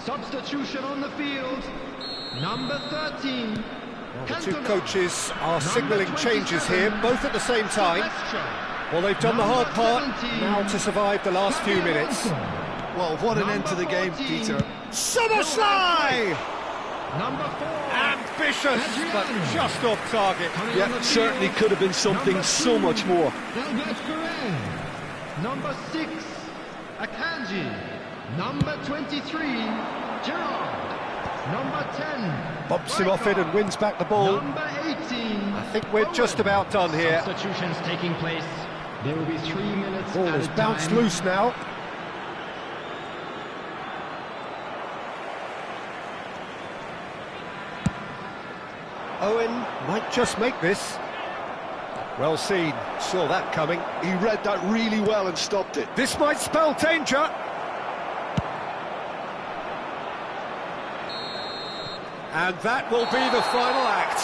Substitution on the field. Number 13. Well, the two coaches are signalling changes here, both at the same time. Well, they've done the hard part, now to survive the last few minutes. Well, what an end to the game, Peter. Summerslide! Number 4. Ambitious, but just off target. Yeah, certainly could have been something so much more. Albert Ferrer. Number 6. Akanji. Number 23. Gerard. Number 10. Bumps him off it and wins back the ball. Number 18. I think we're just about done here. Substitutions taking place. There will be 3 minutes. Ball at is a bounced time. loose now. Owen might just make this. Well seen, saw that coming. He read that really well and stopped it. This might spell danger. And that will be the final act.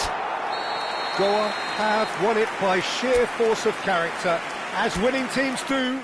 Goa have won it by sheer force of character, as winning teams do.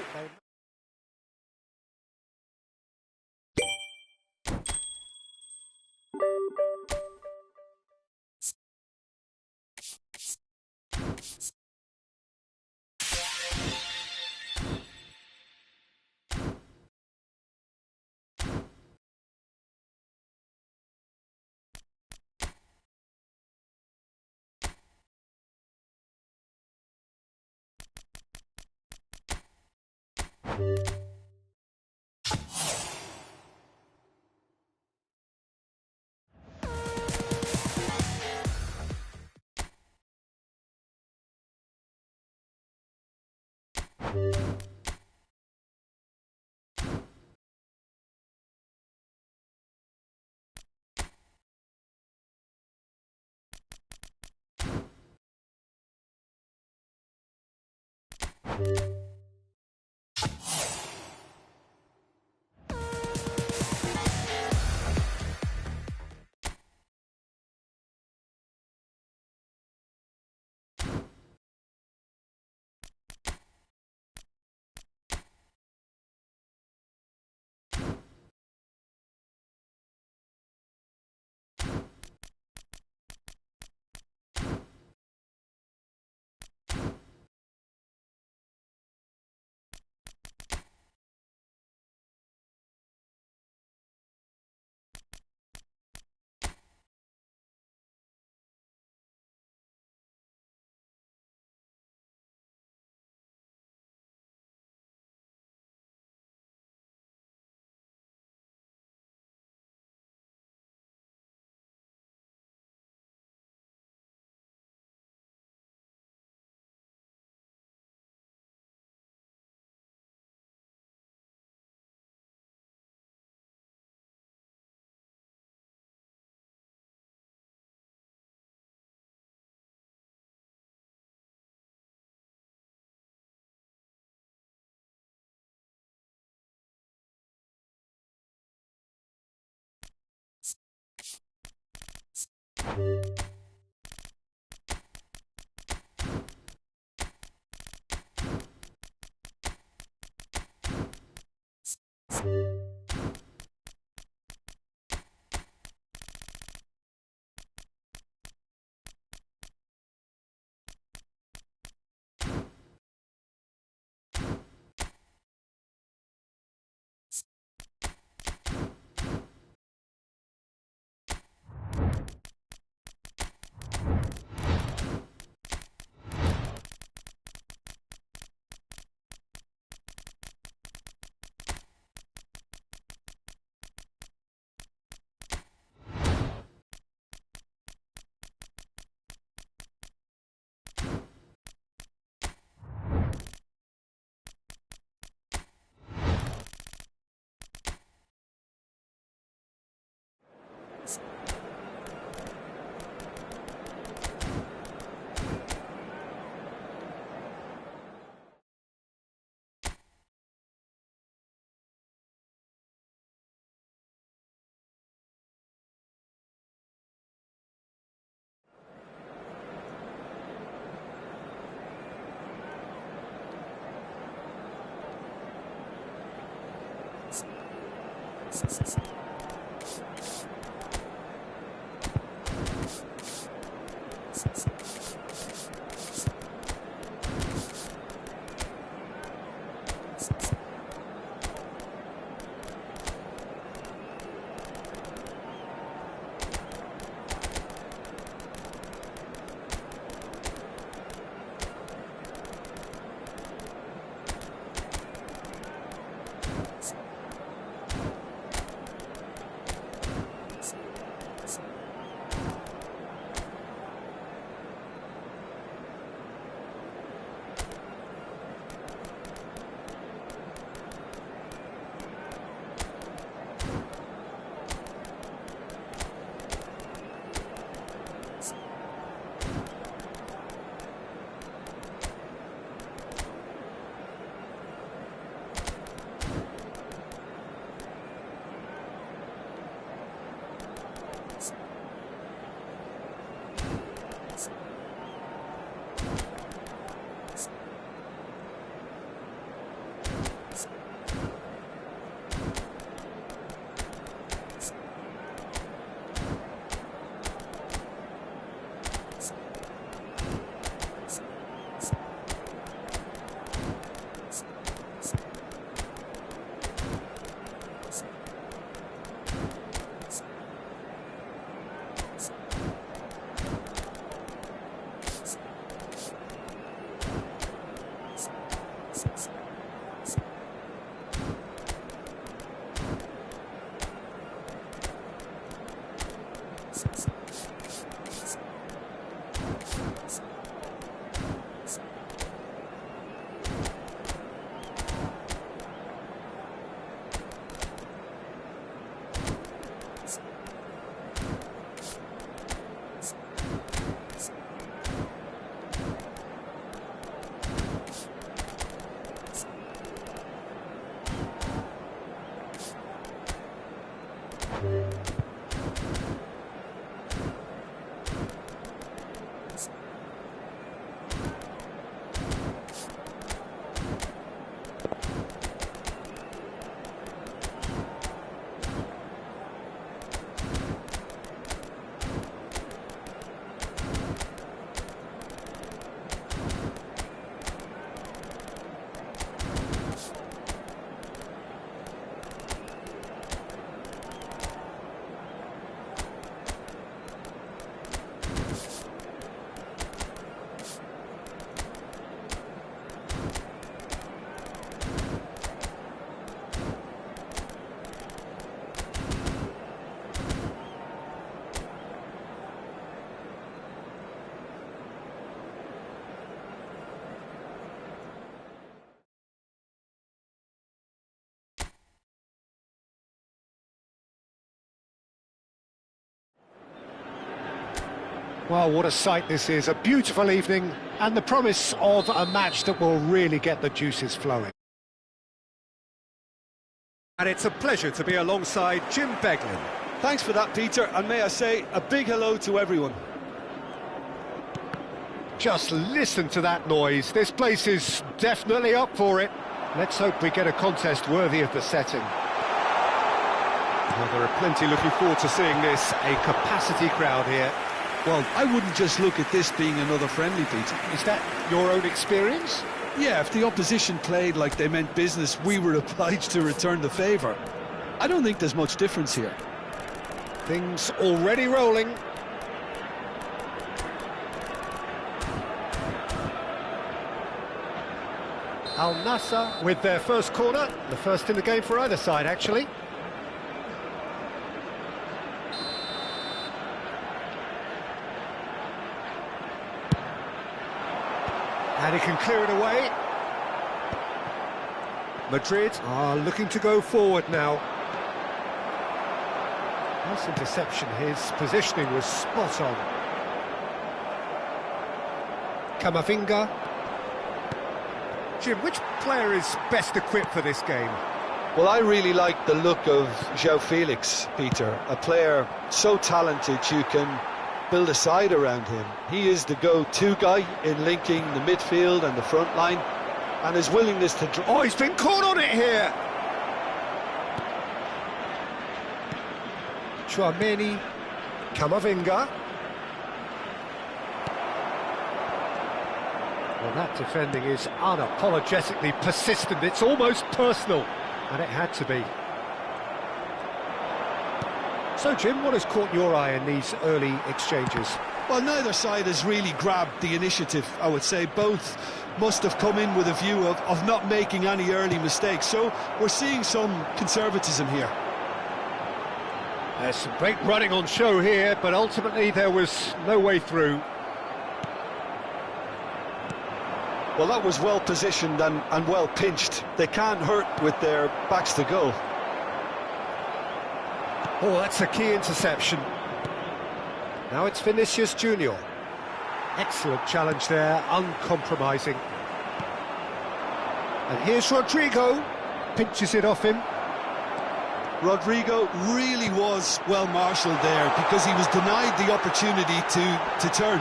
Well, what a sight this is. A beautiful evening and the promise of a match that will really get the juices flowing. And it's a pleasure to be alongside Jim Beglin. Thanks for that, Peter, and may I say a big hello to everyone. Just listen to that noise. This place is definitely up for it. Let's hope we get a contest worthy of the setting. Well, there are plenty looking forward to seeing this. A capacity crowd here. Well, I wouldn't just look at this being another friendly, Peter. Is that your own experience? Yeah, if the opposition played like they meant business, we were obliged to return the favour. I don't think there's much difference here. Things already rolling. Al Nassr with their first corner, the first in the game for either side, actually. And he can clear it away. Madrid are looking to go forward now. Nice interception, his positioning was spot on. Camavinga. Jim, which player is best equipped for this game? Well, I really like the look of João Felix, Peter. A player so talented you can build a side around him. He is the go-to guy in linking the midfield and the front line, and his willingness to... Oh, he's been caught on it here! Chouameni, Camavinga. Well, that defending is unapologetically persistent. It's almost personal, and it had to be. So, Jim, what has caught your eye in these early exchanges? Well, neither side has really grabbed the initiative, I would say. Both must have come in with a view of not making any early mistakes. So we're seeing some conservatism here. There's some great running on show here, but ultimately there was no way through. Well, that was well positioned and well pinched. They can't hurt with their backs to goal. Oh, that's a key interception. Now it's Vinicius Junior. Excellent challenge there, uncompromising. And here's Rodrigo, pinches it off him. Rodrigo really was well marshalled there because he was denied the opportunity to turn.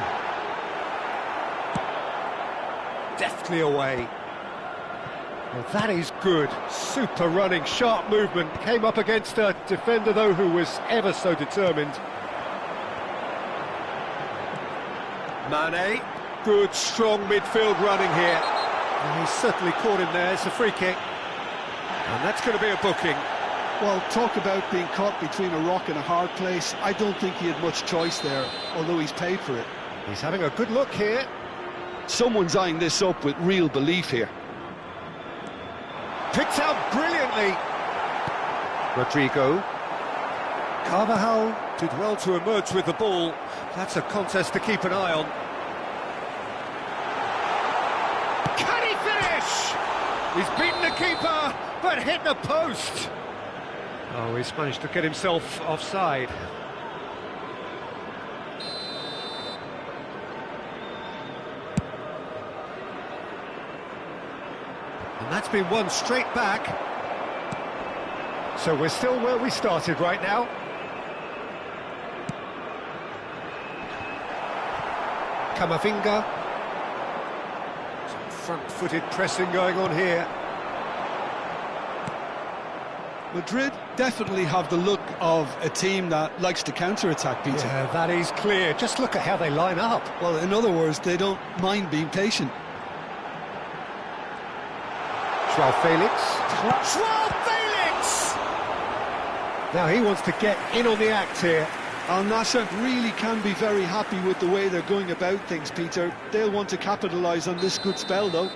Deftly away. Well, that is good. Super running, sharp movement. Came up against a defender, though, who was ever so determined. Mane. Good, strong midfield running here. And he's certainly caught him there. It's a free kick. And that's going to be a booking. Well, talk about being caught between a rock and a hard place. I don't think he had much choice there, although he's paid for it. He's having a good look here. Someone's eyeing this up with real belief here. Picked out brilliantly. Rodrigo. Carvajal did well to emerge with the ball. That's a contest to keep an eye on. Can he finish? He's beaten the keeper, but hit the post. Oh, he's managed to get himself offside. And that's been won straight back. So we're still where we started right now. Camavinga. Some front-footed pressing going on here. Madrid definitely have the look of a team that likes to counter-attack, Peter. Yeah, that is clear. Just look at how they line up. Well, in other words, they don't mind being patient. Joao Felix. Joao Felix! Now he wants to get in on the act here. Al Nassr really can be very happy with the way they're going about things, Peter. They'll want to capitalise on this good spell, though.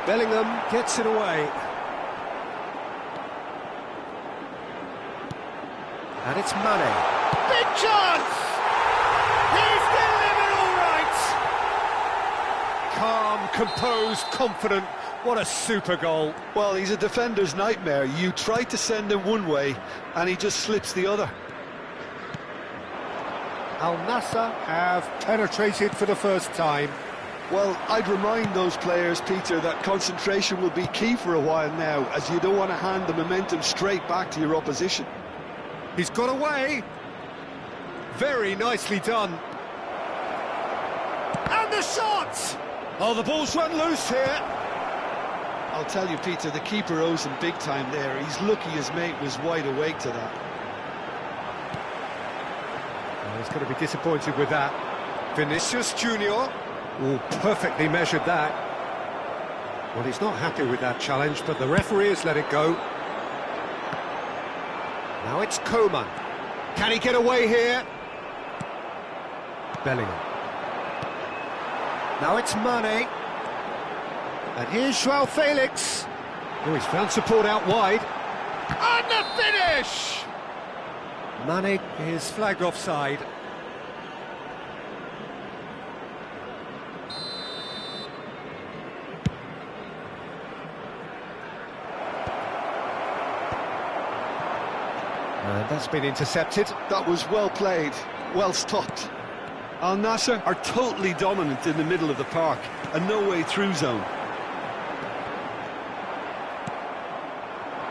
Bellingham gets it away. And it's Mane. Big chance! He's delivered all right! Calm, composed, confident. What a super goal. Well, he's a defender's nightmare. You try to send him one way, and he just slips the other. Al Nassr have penetrated for the first time. Well, I'd remind those players, Peter, that concentration will be key for a while now, as you don't want to hand the momentum straight back to your opposition. He's got away. Very nicely done. And the shot! Oh, the ball's run loose here. I'll tell you, Peter, the keeper owes him big time there. He's lucky his mate was wide awake to that. Well, he's going to be disappointed with that. Vinicius Junior. Oh, perfectly measured that. Well, he's not happy with that challenge, but the referee has let it go. Now it's Coman. Can he get away here? Bellingham. Now it's Mane. And here's Joao Felix. Oh, he's found support out wide. And the finish! Mane is flagged offside. And that's been intercepted. That was well played, well stopped. Al Nassr are totally dominant in the middle of the park, a no-way through zone.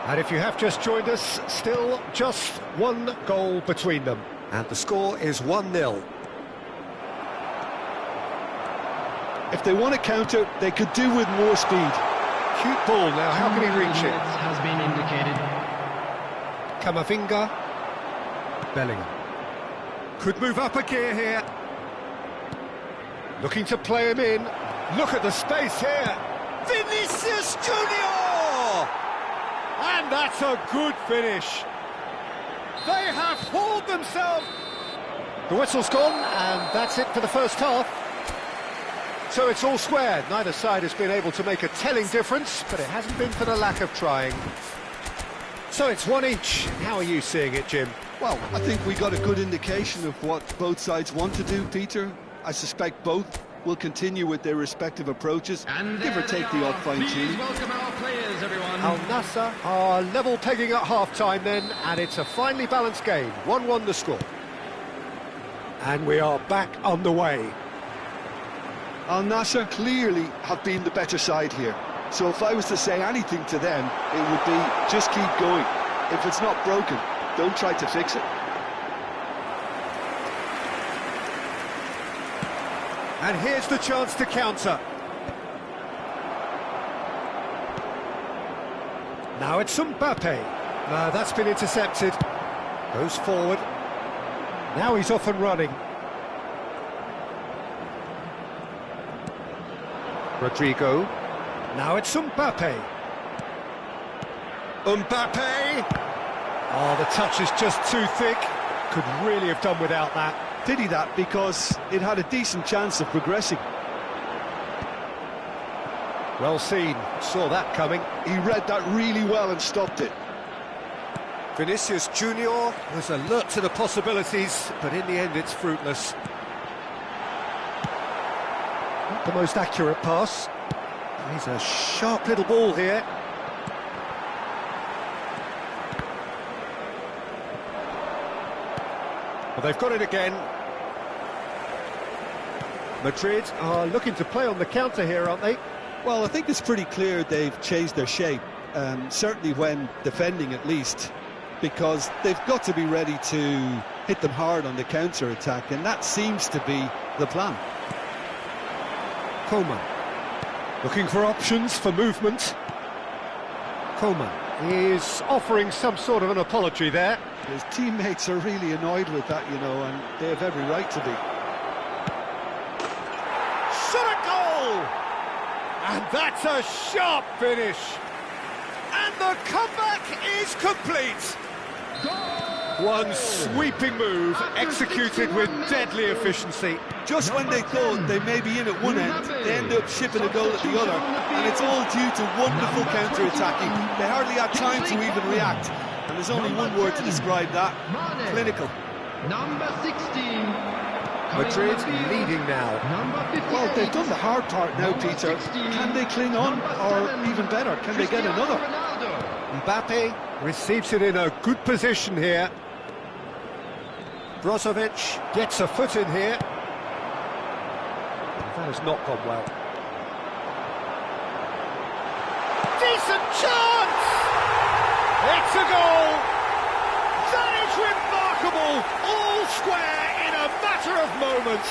And if you have just joined us, still just one goal between them. And the score is 1-0. If they want to counter, they could do with more speed. Cute ball now, how can he reach it? Has been indicated. Camavinga. Bellingham. Could move up a gear here. Looking to play him in. Look at the space here. Vinicius Junior! And that's a good finish. They have hauled themselves. The whistle's gone, and that's it for the first half. So it's all square. Neither side has been able to make a telling difference, but it hasn't been for the lack of trying. So it's one each. How are you seeing it, Jim? Well, I think we got a good indication of what both sides want to do, Peter. I suspect both will continue with their respective approaches, And give or take the odd fine-tuning. Welcome our players, everyone. Al Nassr are level pegging at half-time then, and it's a finely balanced game. 1-1 the score. And we are back underway. Al Nassr clearly have been the better side here. So if I was to say anything to them, it would be just keep going. If it's not broken, don't try to fix it. And here's the chance to counter. Now it's Mbappe. That's been intercepted. Goes forward. Now he's off and running. Rodrigo. Now it's Mbappe. Mbappe! Oh, the touch is just too thick. Could really have done without that. Pity that, because it had a decent chance of progressing. Well seen, saw that coming. He read that really well and stopped it. Vinicius Junior was alert to the possibilities, but in the end it's fruitless. Not the most accurate pass. He's a sharp little ball here. Well, they've got it again. Madrid are looking to play on the counter here, aren't they? Well, I think it's pretty clear they've changed their shape, certainly when defending at least, because they've got to be ready to hit them hard on the counter-attack, and that seems to be the plan. Coleman, looking for options for movement. Coleman is offering some sort of an apology there. His teammates are really annoyed with that, you know, and they have every right to be. Shot a goal! And that's a sharp finish. And the comeback is complete. One sweeping move, executed with deadly efficiency. Just when they thought they may be in at one end, they end up shipping a goal at the other, and it's all due to wonderful counter-attacking. They hardly had time to even react, and there's only one word to describe that: clinical. Number 16. Madrid leading now. Well, they've done the hard part now, Peter. Can they cling on, or even better, can they get another? Mbappe receives it in a good position here. Brozovic gets a foot in here. That has not gone well. Decent chance! It's a goal! That is remarkable! All square in a matter of moments.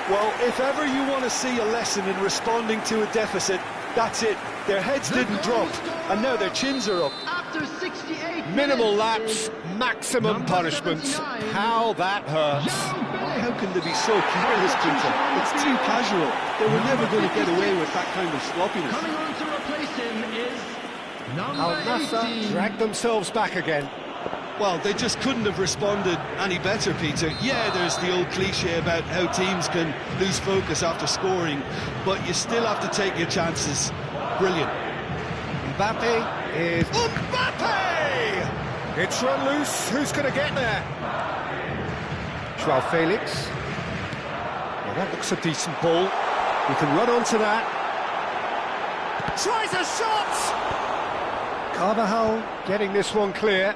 Well, if ever you want to see a lesson in responding to a deficit, that's it. Their heads didn't drop, and now their chins are up. After 68 Minimal minutes, lapse, maximum punishments. How that hurts. How can they be so careless, Peter? It's too casual. They were never going to get away with that kind of sloppiness. coming on to replace him is Al number Nassr 18. drag themselves back again. Well, they just couldn't have responded any better, Peter. Yeah, there's the old cliche about how teams can lose focus after scoring, but you still have to take your chances. Brilliant. Mbappe is... Mbappe! It's run loose. Who's going to get there? Joao Felix. Well, that looks a decent ball. We can run onto that. Tries a shot! Carvajal getting this one clear.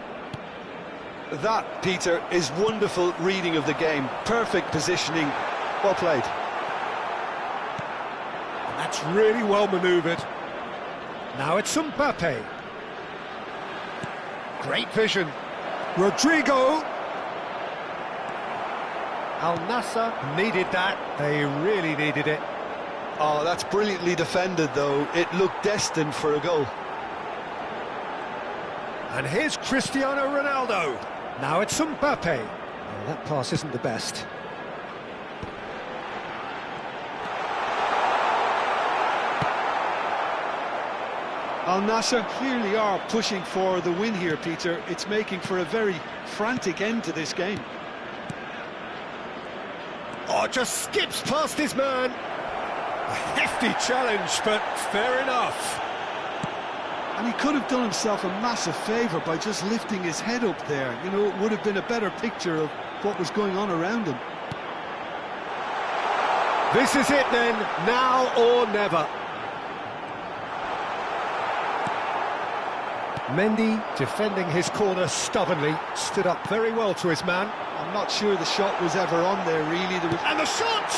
That, Peter, is wonderful reading of the game. Perfect positioning. Well played. And that's really well manoeuvred. Now it's Mbappe. Great vision. Rodrigo. Al Nassr needed that. They really needed it. Oh, that's brilliantly defended, though. It looked destined for a goal. And here's Cristiano Ronaldo. Now it's Mbappe. Oh, that pass isn't the best. Al Nassr clearly are pushing for the win here, Peter. It's making for a very frantic end to this game. Oh, just skips past his man. A hefty challenge, but fair enough. And he could have done himself a massive favour by just lifting his head up there. You know, it would have been a better picture of what was going on around him. This is it then, now or never. Mendy defending his corner stubbornly, stood up very well to his man. I'm not sure the shot was ever on there, really. There was... And the shot!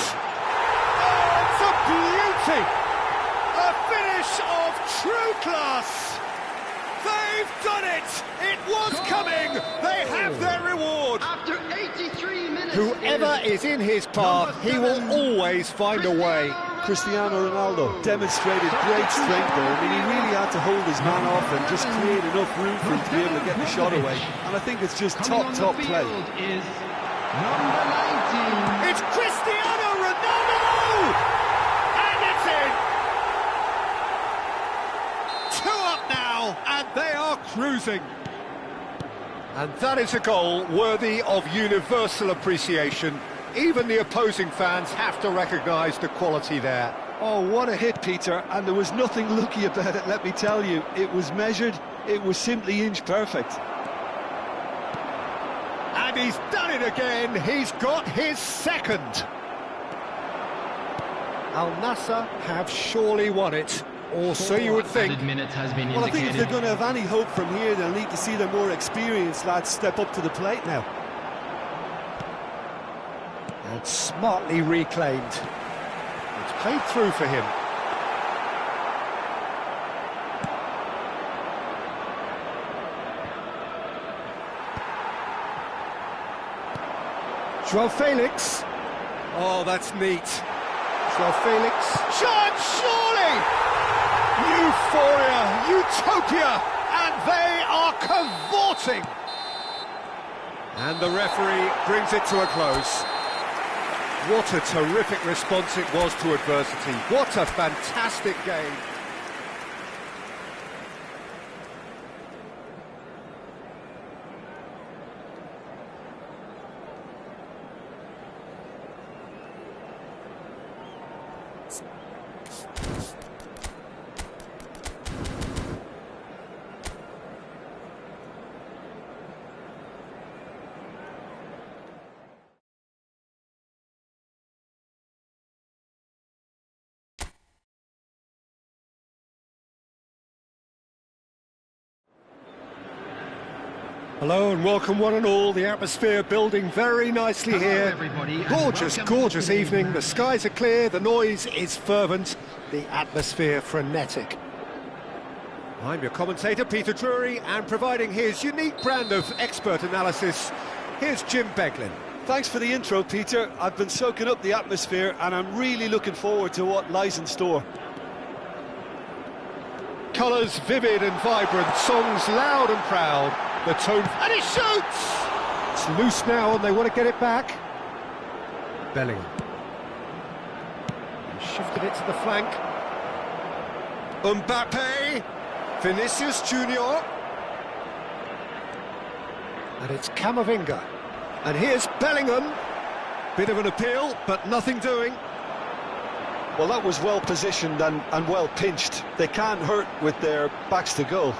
Oh, it's a beauty! A finish of true class! They've done it! It was coming! They have their reward! After 83 minutes, Whoever is in his path, he will always find a way. Cristiano Ronaldo demonstrated great strength there. I mean, he really had to hold his man off and just create enough room for him to be able to get the shot away. And I think it's just top play. Is number 19. It's Cristiano Ronaldo! And it's in! 2 up now, and they are cruising. And that is a goal worthy of universal appreciation. Even the opposing fans have to recognise the quality there. Oh, what a hit, Peter. And there was nothing lucky about it, let me tell you. It was measured, it was simply inch perfect. And he's done it again. He's got his second. Al Nassr have surely won it, or so you would think. Added minutes has been Well, I think if they're indicated. going to have any hope from here, they'll need to see their more experienced lads step up to the plate now. And smartly reclaimed. It's played through for him. Joao Felix. Oh, that's neat. Joao Felix. Chance, surely! Euphoria, utopia, and they are cavorting. And the referee brings it to a close. What a terrific response it was to adversity. What a fantastic game. Hello and welcome one and all. The atmosphere building very nicely Hello, here. everybody, and Gorgeous, welcome gorgeous to- evening. The skies are clear, the noise is fervent, the atmosphere frenetic. I'm your commentator, Peter Drury, and providing his unique brand of expert analysis, here's Jim Beglin. Thanks for the intro, Peter. I've been soaking up the atmosphere and I'm really looking forward to what lies in store. Colours vivid and vibrant, songs loud and proud, the tone... And he shoots! It's loose now and they want to get it back. Bellingham. He shifted it to the flank. Mbappe. Vinicius Junior. And it's Camavinga. And here's Bellingham. Bit of an appeal, but nothing doing. Well, that was well positioned and well pinched. They can't hurt with their backs to goal.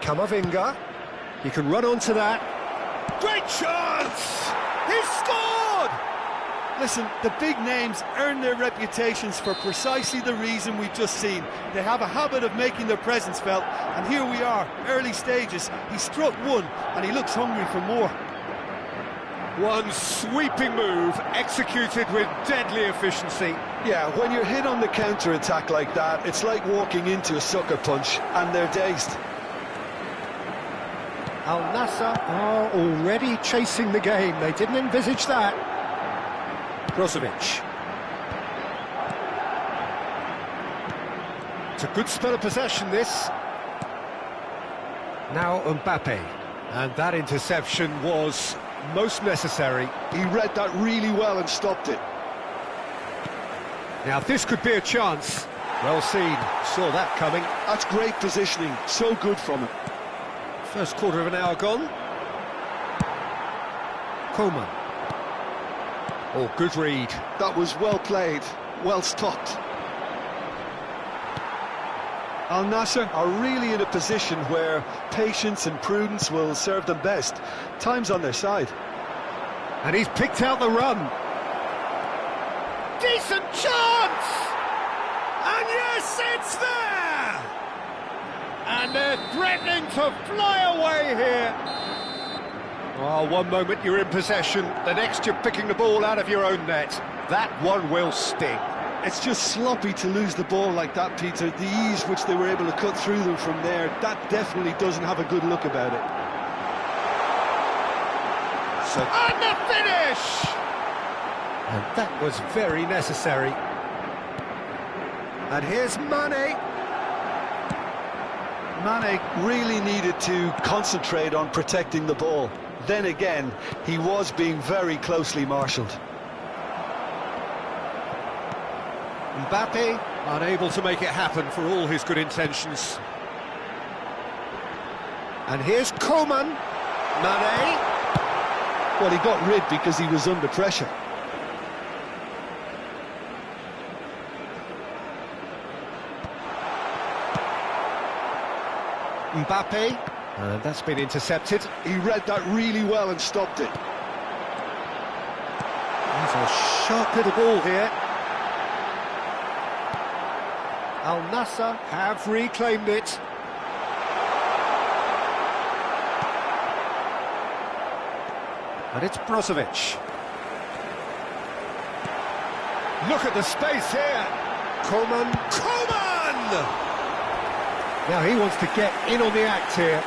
Camavinga. He can run onto that. Great chance! He scored! Listen, the big names earn their reputations for precisely the reason we've just seen. They have a habit of making their presence felt, and here we are, early stages. He struck one, and he looks hungry for more. One sweeping move, executed with deadly efficiency. Yeah, when you're hit on the counter-attack like that, it's like walking into a sucker punch, and they're dazed. Al Nassr are already chasing the game. They didn't envisage that. Brozovic. It's a good spell of possession, this. Now Mbappe. And that interception was most necessary. He read that really well and stopped it. Now this could be a chance. Well seen. Saw that coming. That's great positioning, so good from him. First quarter of an hour gone. Coleman. Oh, good read. That was well played, well stopped. Al Nassr are really in a position where patience and prudence will serve them best. Time's on their side. And he's picked out the run. Decent chance! And yes, it's there! And they're threatening to fly away here. Oh, one moment you're in possession, the next you're picking the ball out of your own net. That one will sting. It's just sloppy to lose the ball like that, Peter. The ease which they were able to cut through them from there, that definitely doesn't have a good look about it. So, And the finish! and that was very necessary. And here's Mane. Mane really needed to concentrate on protecting the ball. Then again, he was being very closely marshalled. Mbappe unable to make it happen for all his good intentions. And here's Coleman. Mane. Well, he got rid because he was under pressure. Mbappe. And that's been intercepted. He read that really well and stopped it. He's a sharp little ball here. Al Nassr have reclaimed it. And it's Brozovic. Look at the space here. Coman! Now he wants to get in on the act here.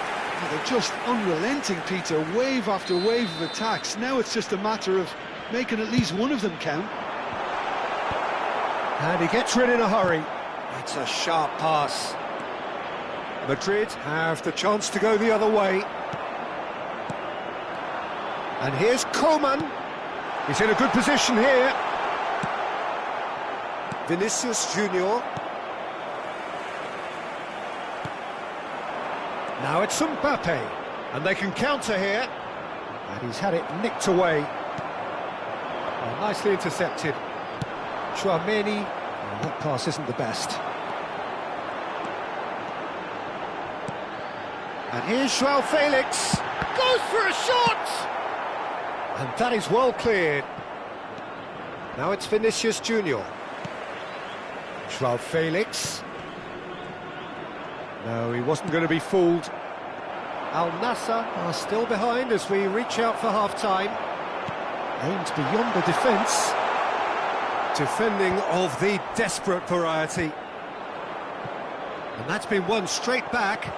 They're just unrelenting, Peter. Wave after wave of attacks. Now it's just a matter of making at least one of them count. And he gets rid in a hurry. It's a sharp pass. Madrid have the chance to go the other way. And here's Coman. He's in a good position here. Vinicius Junior. Now it's Mbappe, and they can counter here. And he's had it nicked away. Oh, nicely intercepted. Chouameni. Oh, that pass isn't the best. And here's Joao Felix. Goes for a shot! And that is well cleared. Now it's Vinicius Junior. Joao Felix. No, he wasn't going to be fooled. Al Nassr are still behind as we reach out for half-time. Aimed beyond the defence. Defending of the desperate variety. And that's been won straight back.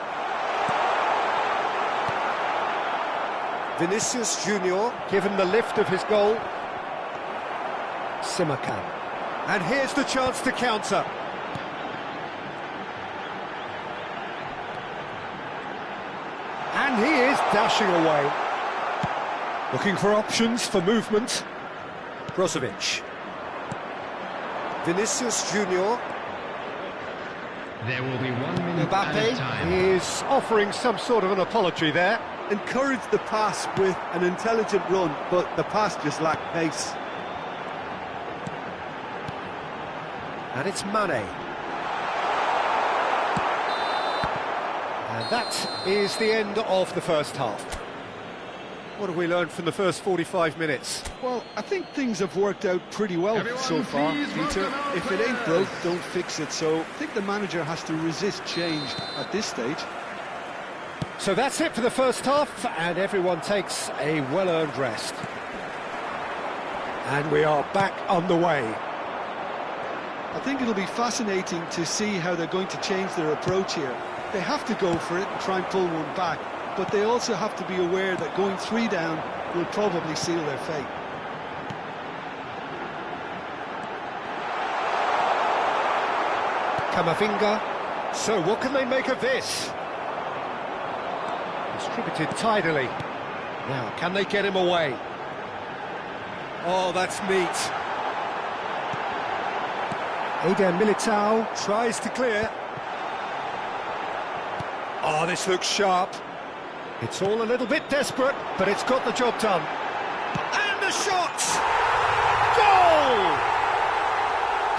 Vinicius Junior given the lift of his goal. Simakan. And here's the chance to counter. And he is dashing away. Looking for options for movement. Brozovic. Vinicius Junior. There will be 1 minute at a time. Mbappe is offering some sort of an apology there. Encouraged the pass with an intelligent run, but the pass just lacked pace. And it's Mane. And that is the end of the first half. What have we learned from the first 45 minutes? Well, I think things have worked out pretty well so far, Peter. If it ain't broke, don't fix it. So I think the manager has to resist change at this stage. So that's it for the first half, and everyone takes a well-earned rest. And we are back on the way. I think it'll be fascinating to see how they're going to change their approach here. They have to go for it and try and pull one back, but they also have to be aware that going 3 down will probably seal their fate. Camavinga. So what can they make of this? Distributed tidily. Now, can they get him away? Oh, that's neat. Eder Militao tries to clear. Oh, this looks sharp. It's all a little bit desperate, but it's got the job done. And the shot! Goal!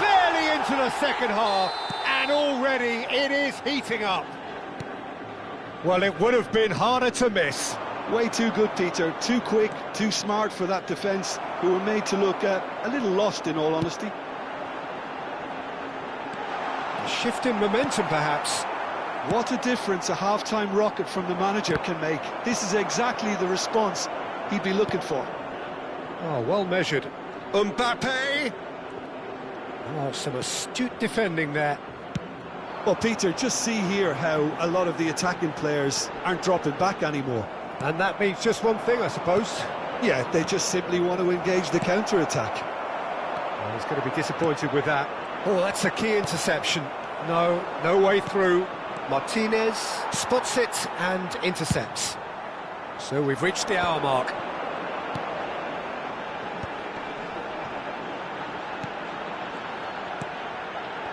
Barely into the second half, and already it is heating up. Well, it would have been harder to miss. Way too good, Peter. Too quick, too smart for that defence, who were made to look a little lost, in all honesty. A shift in momentum, perhaps. What a difference a half-time rocket from the manager can make. This is exactly the response he'd be looking for. Oh, well measured. Mbappe! Oh, some astute defending there. Well, Peter, just see here how a lot of the attacking players aren't dropping back anymore. And that means just one thing, I suppose. Yeah, they just simply want to engage the counter-attack. Well, he's going to be disappointed with that. Oh, that's a key interception. No way through. Martinez spots it and intercepts. So we've reached the hour mark.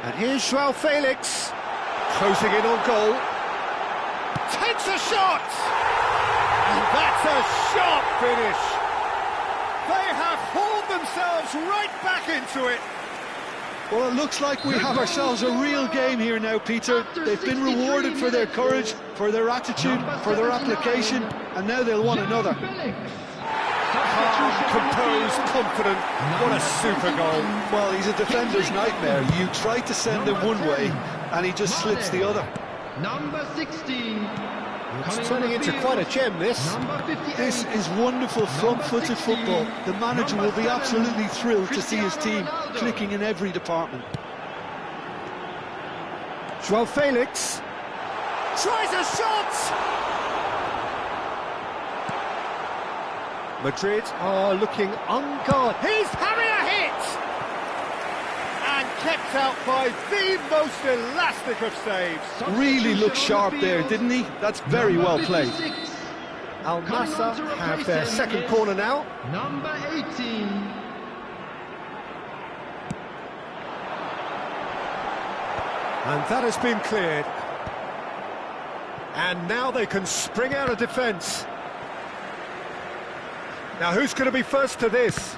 And here's Joao Felix, closing in on goal. Takes a shot! And that's a sharp finish. They have hauled themselves right back into it. Well, it looks like we have ourselves a real game here now, Peter. They've been rewarded for their courage, for their attitude, for their application, and now they'll want another. Calm, composed, confident. What a super goal. Well, he's a defender's nightmare. You try to send him one way, and he just slips the other. Number 16. It's turning into quite a gem, this. Number 58. This is wonderful front-footed football. The manager will be absolutely thrilled to see his team clicking in every department. João Felix tries a shot! Madrid are looking unguarded. He's having a hit! And kept out by the most elastic of saves. Really looked sharp there, didn't he? That's very well played. Al Nassr have their second corner now. Number 18. And that has been cleared. And now they can spring out of defence. Now who's going to be first to this?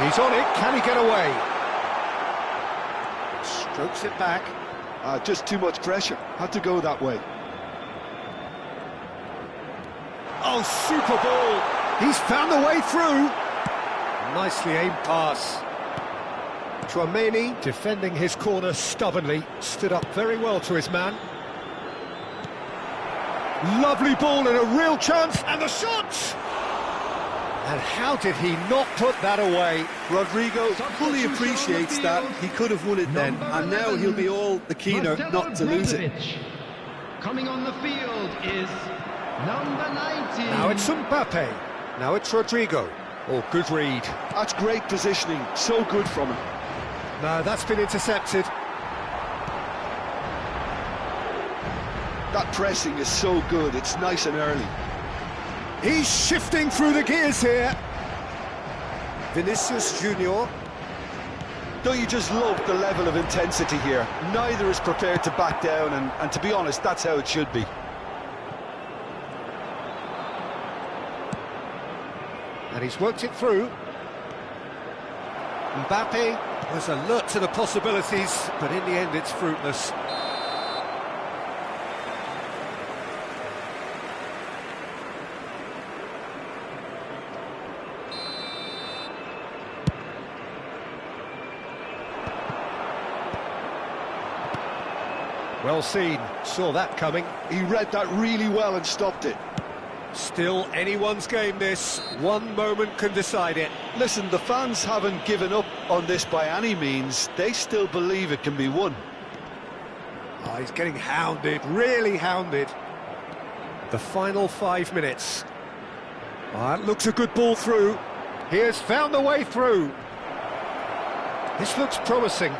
He's on it, can he get away? Strokes it back. Just too much pressure, had to go that way. Oh, super ball! He's found a way through! Nicely aimed pass. Tchouaméni, defending his corner stubbornly, stood up very well to his man. Lovely ball and a real chance, and the shot! And how did he not put that away? Rodrigo fully appreciates that. He could have won it then, and now he'll be all the keener not to lose it. Coming on the field is number 19. Now it's Mbappe. Now it's Rodrigo. Oh, good read. That's great positioning, so good from him. No, that's been intercepted. That pressing is so good, it's nice and early. He's shifting through the gears here. Vinicius Junior. Don't you just love the level of intensity here? Neither is prepared to back down, and to be honest, that's how it should be. And he's worked it through. Mbappe was alert to the possibilities, but in the end it's fruitless. Well seen, saw that coming. He read that really well and stopped it. Still anyone's game this, one moment can decide it. Listen, the fans haven't given up on this by any means. They still believe it can be won. Oh, he's getting hounded, really hounded. The final 5 minutes. Oh, that looks a good ball through. He has found the way through. This looks promising.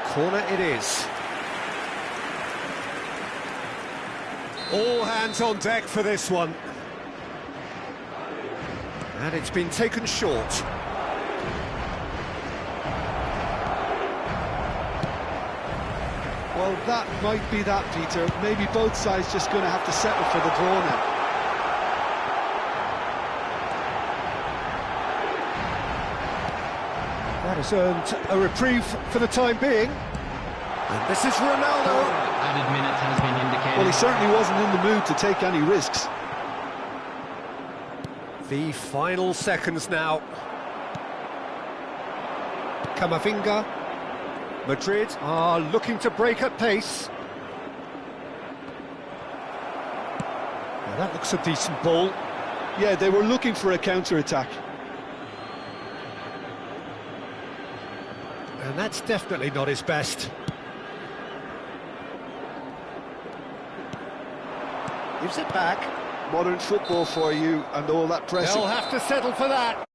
Corner it is. All hands on deck for this one. And it's been taken short. Well, that might be that, Peter. Maybe both sides just going to have to settle for the draw now. That has earned a reprieve for the time being. And this is Ronaldo. Added minutes has been indicated. Well, he certainly wasn't in the mood to take any risks. The final seconds now. Camavinga. Madrid are looking to break at pace. Now that looks a decent ball. Yeah, they were looking for a counter-attack. And that's definitely not his best. Gives it back. Modern football for you, and all that pressing. They'll have to settle for that.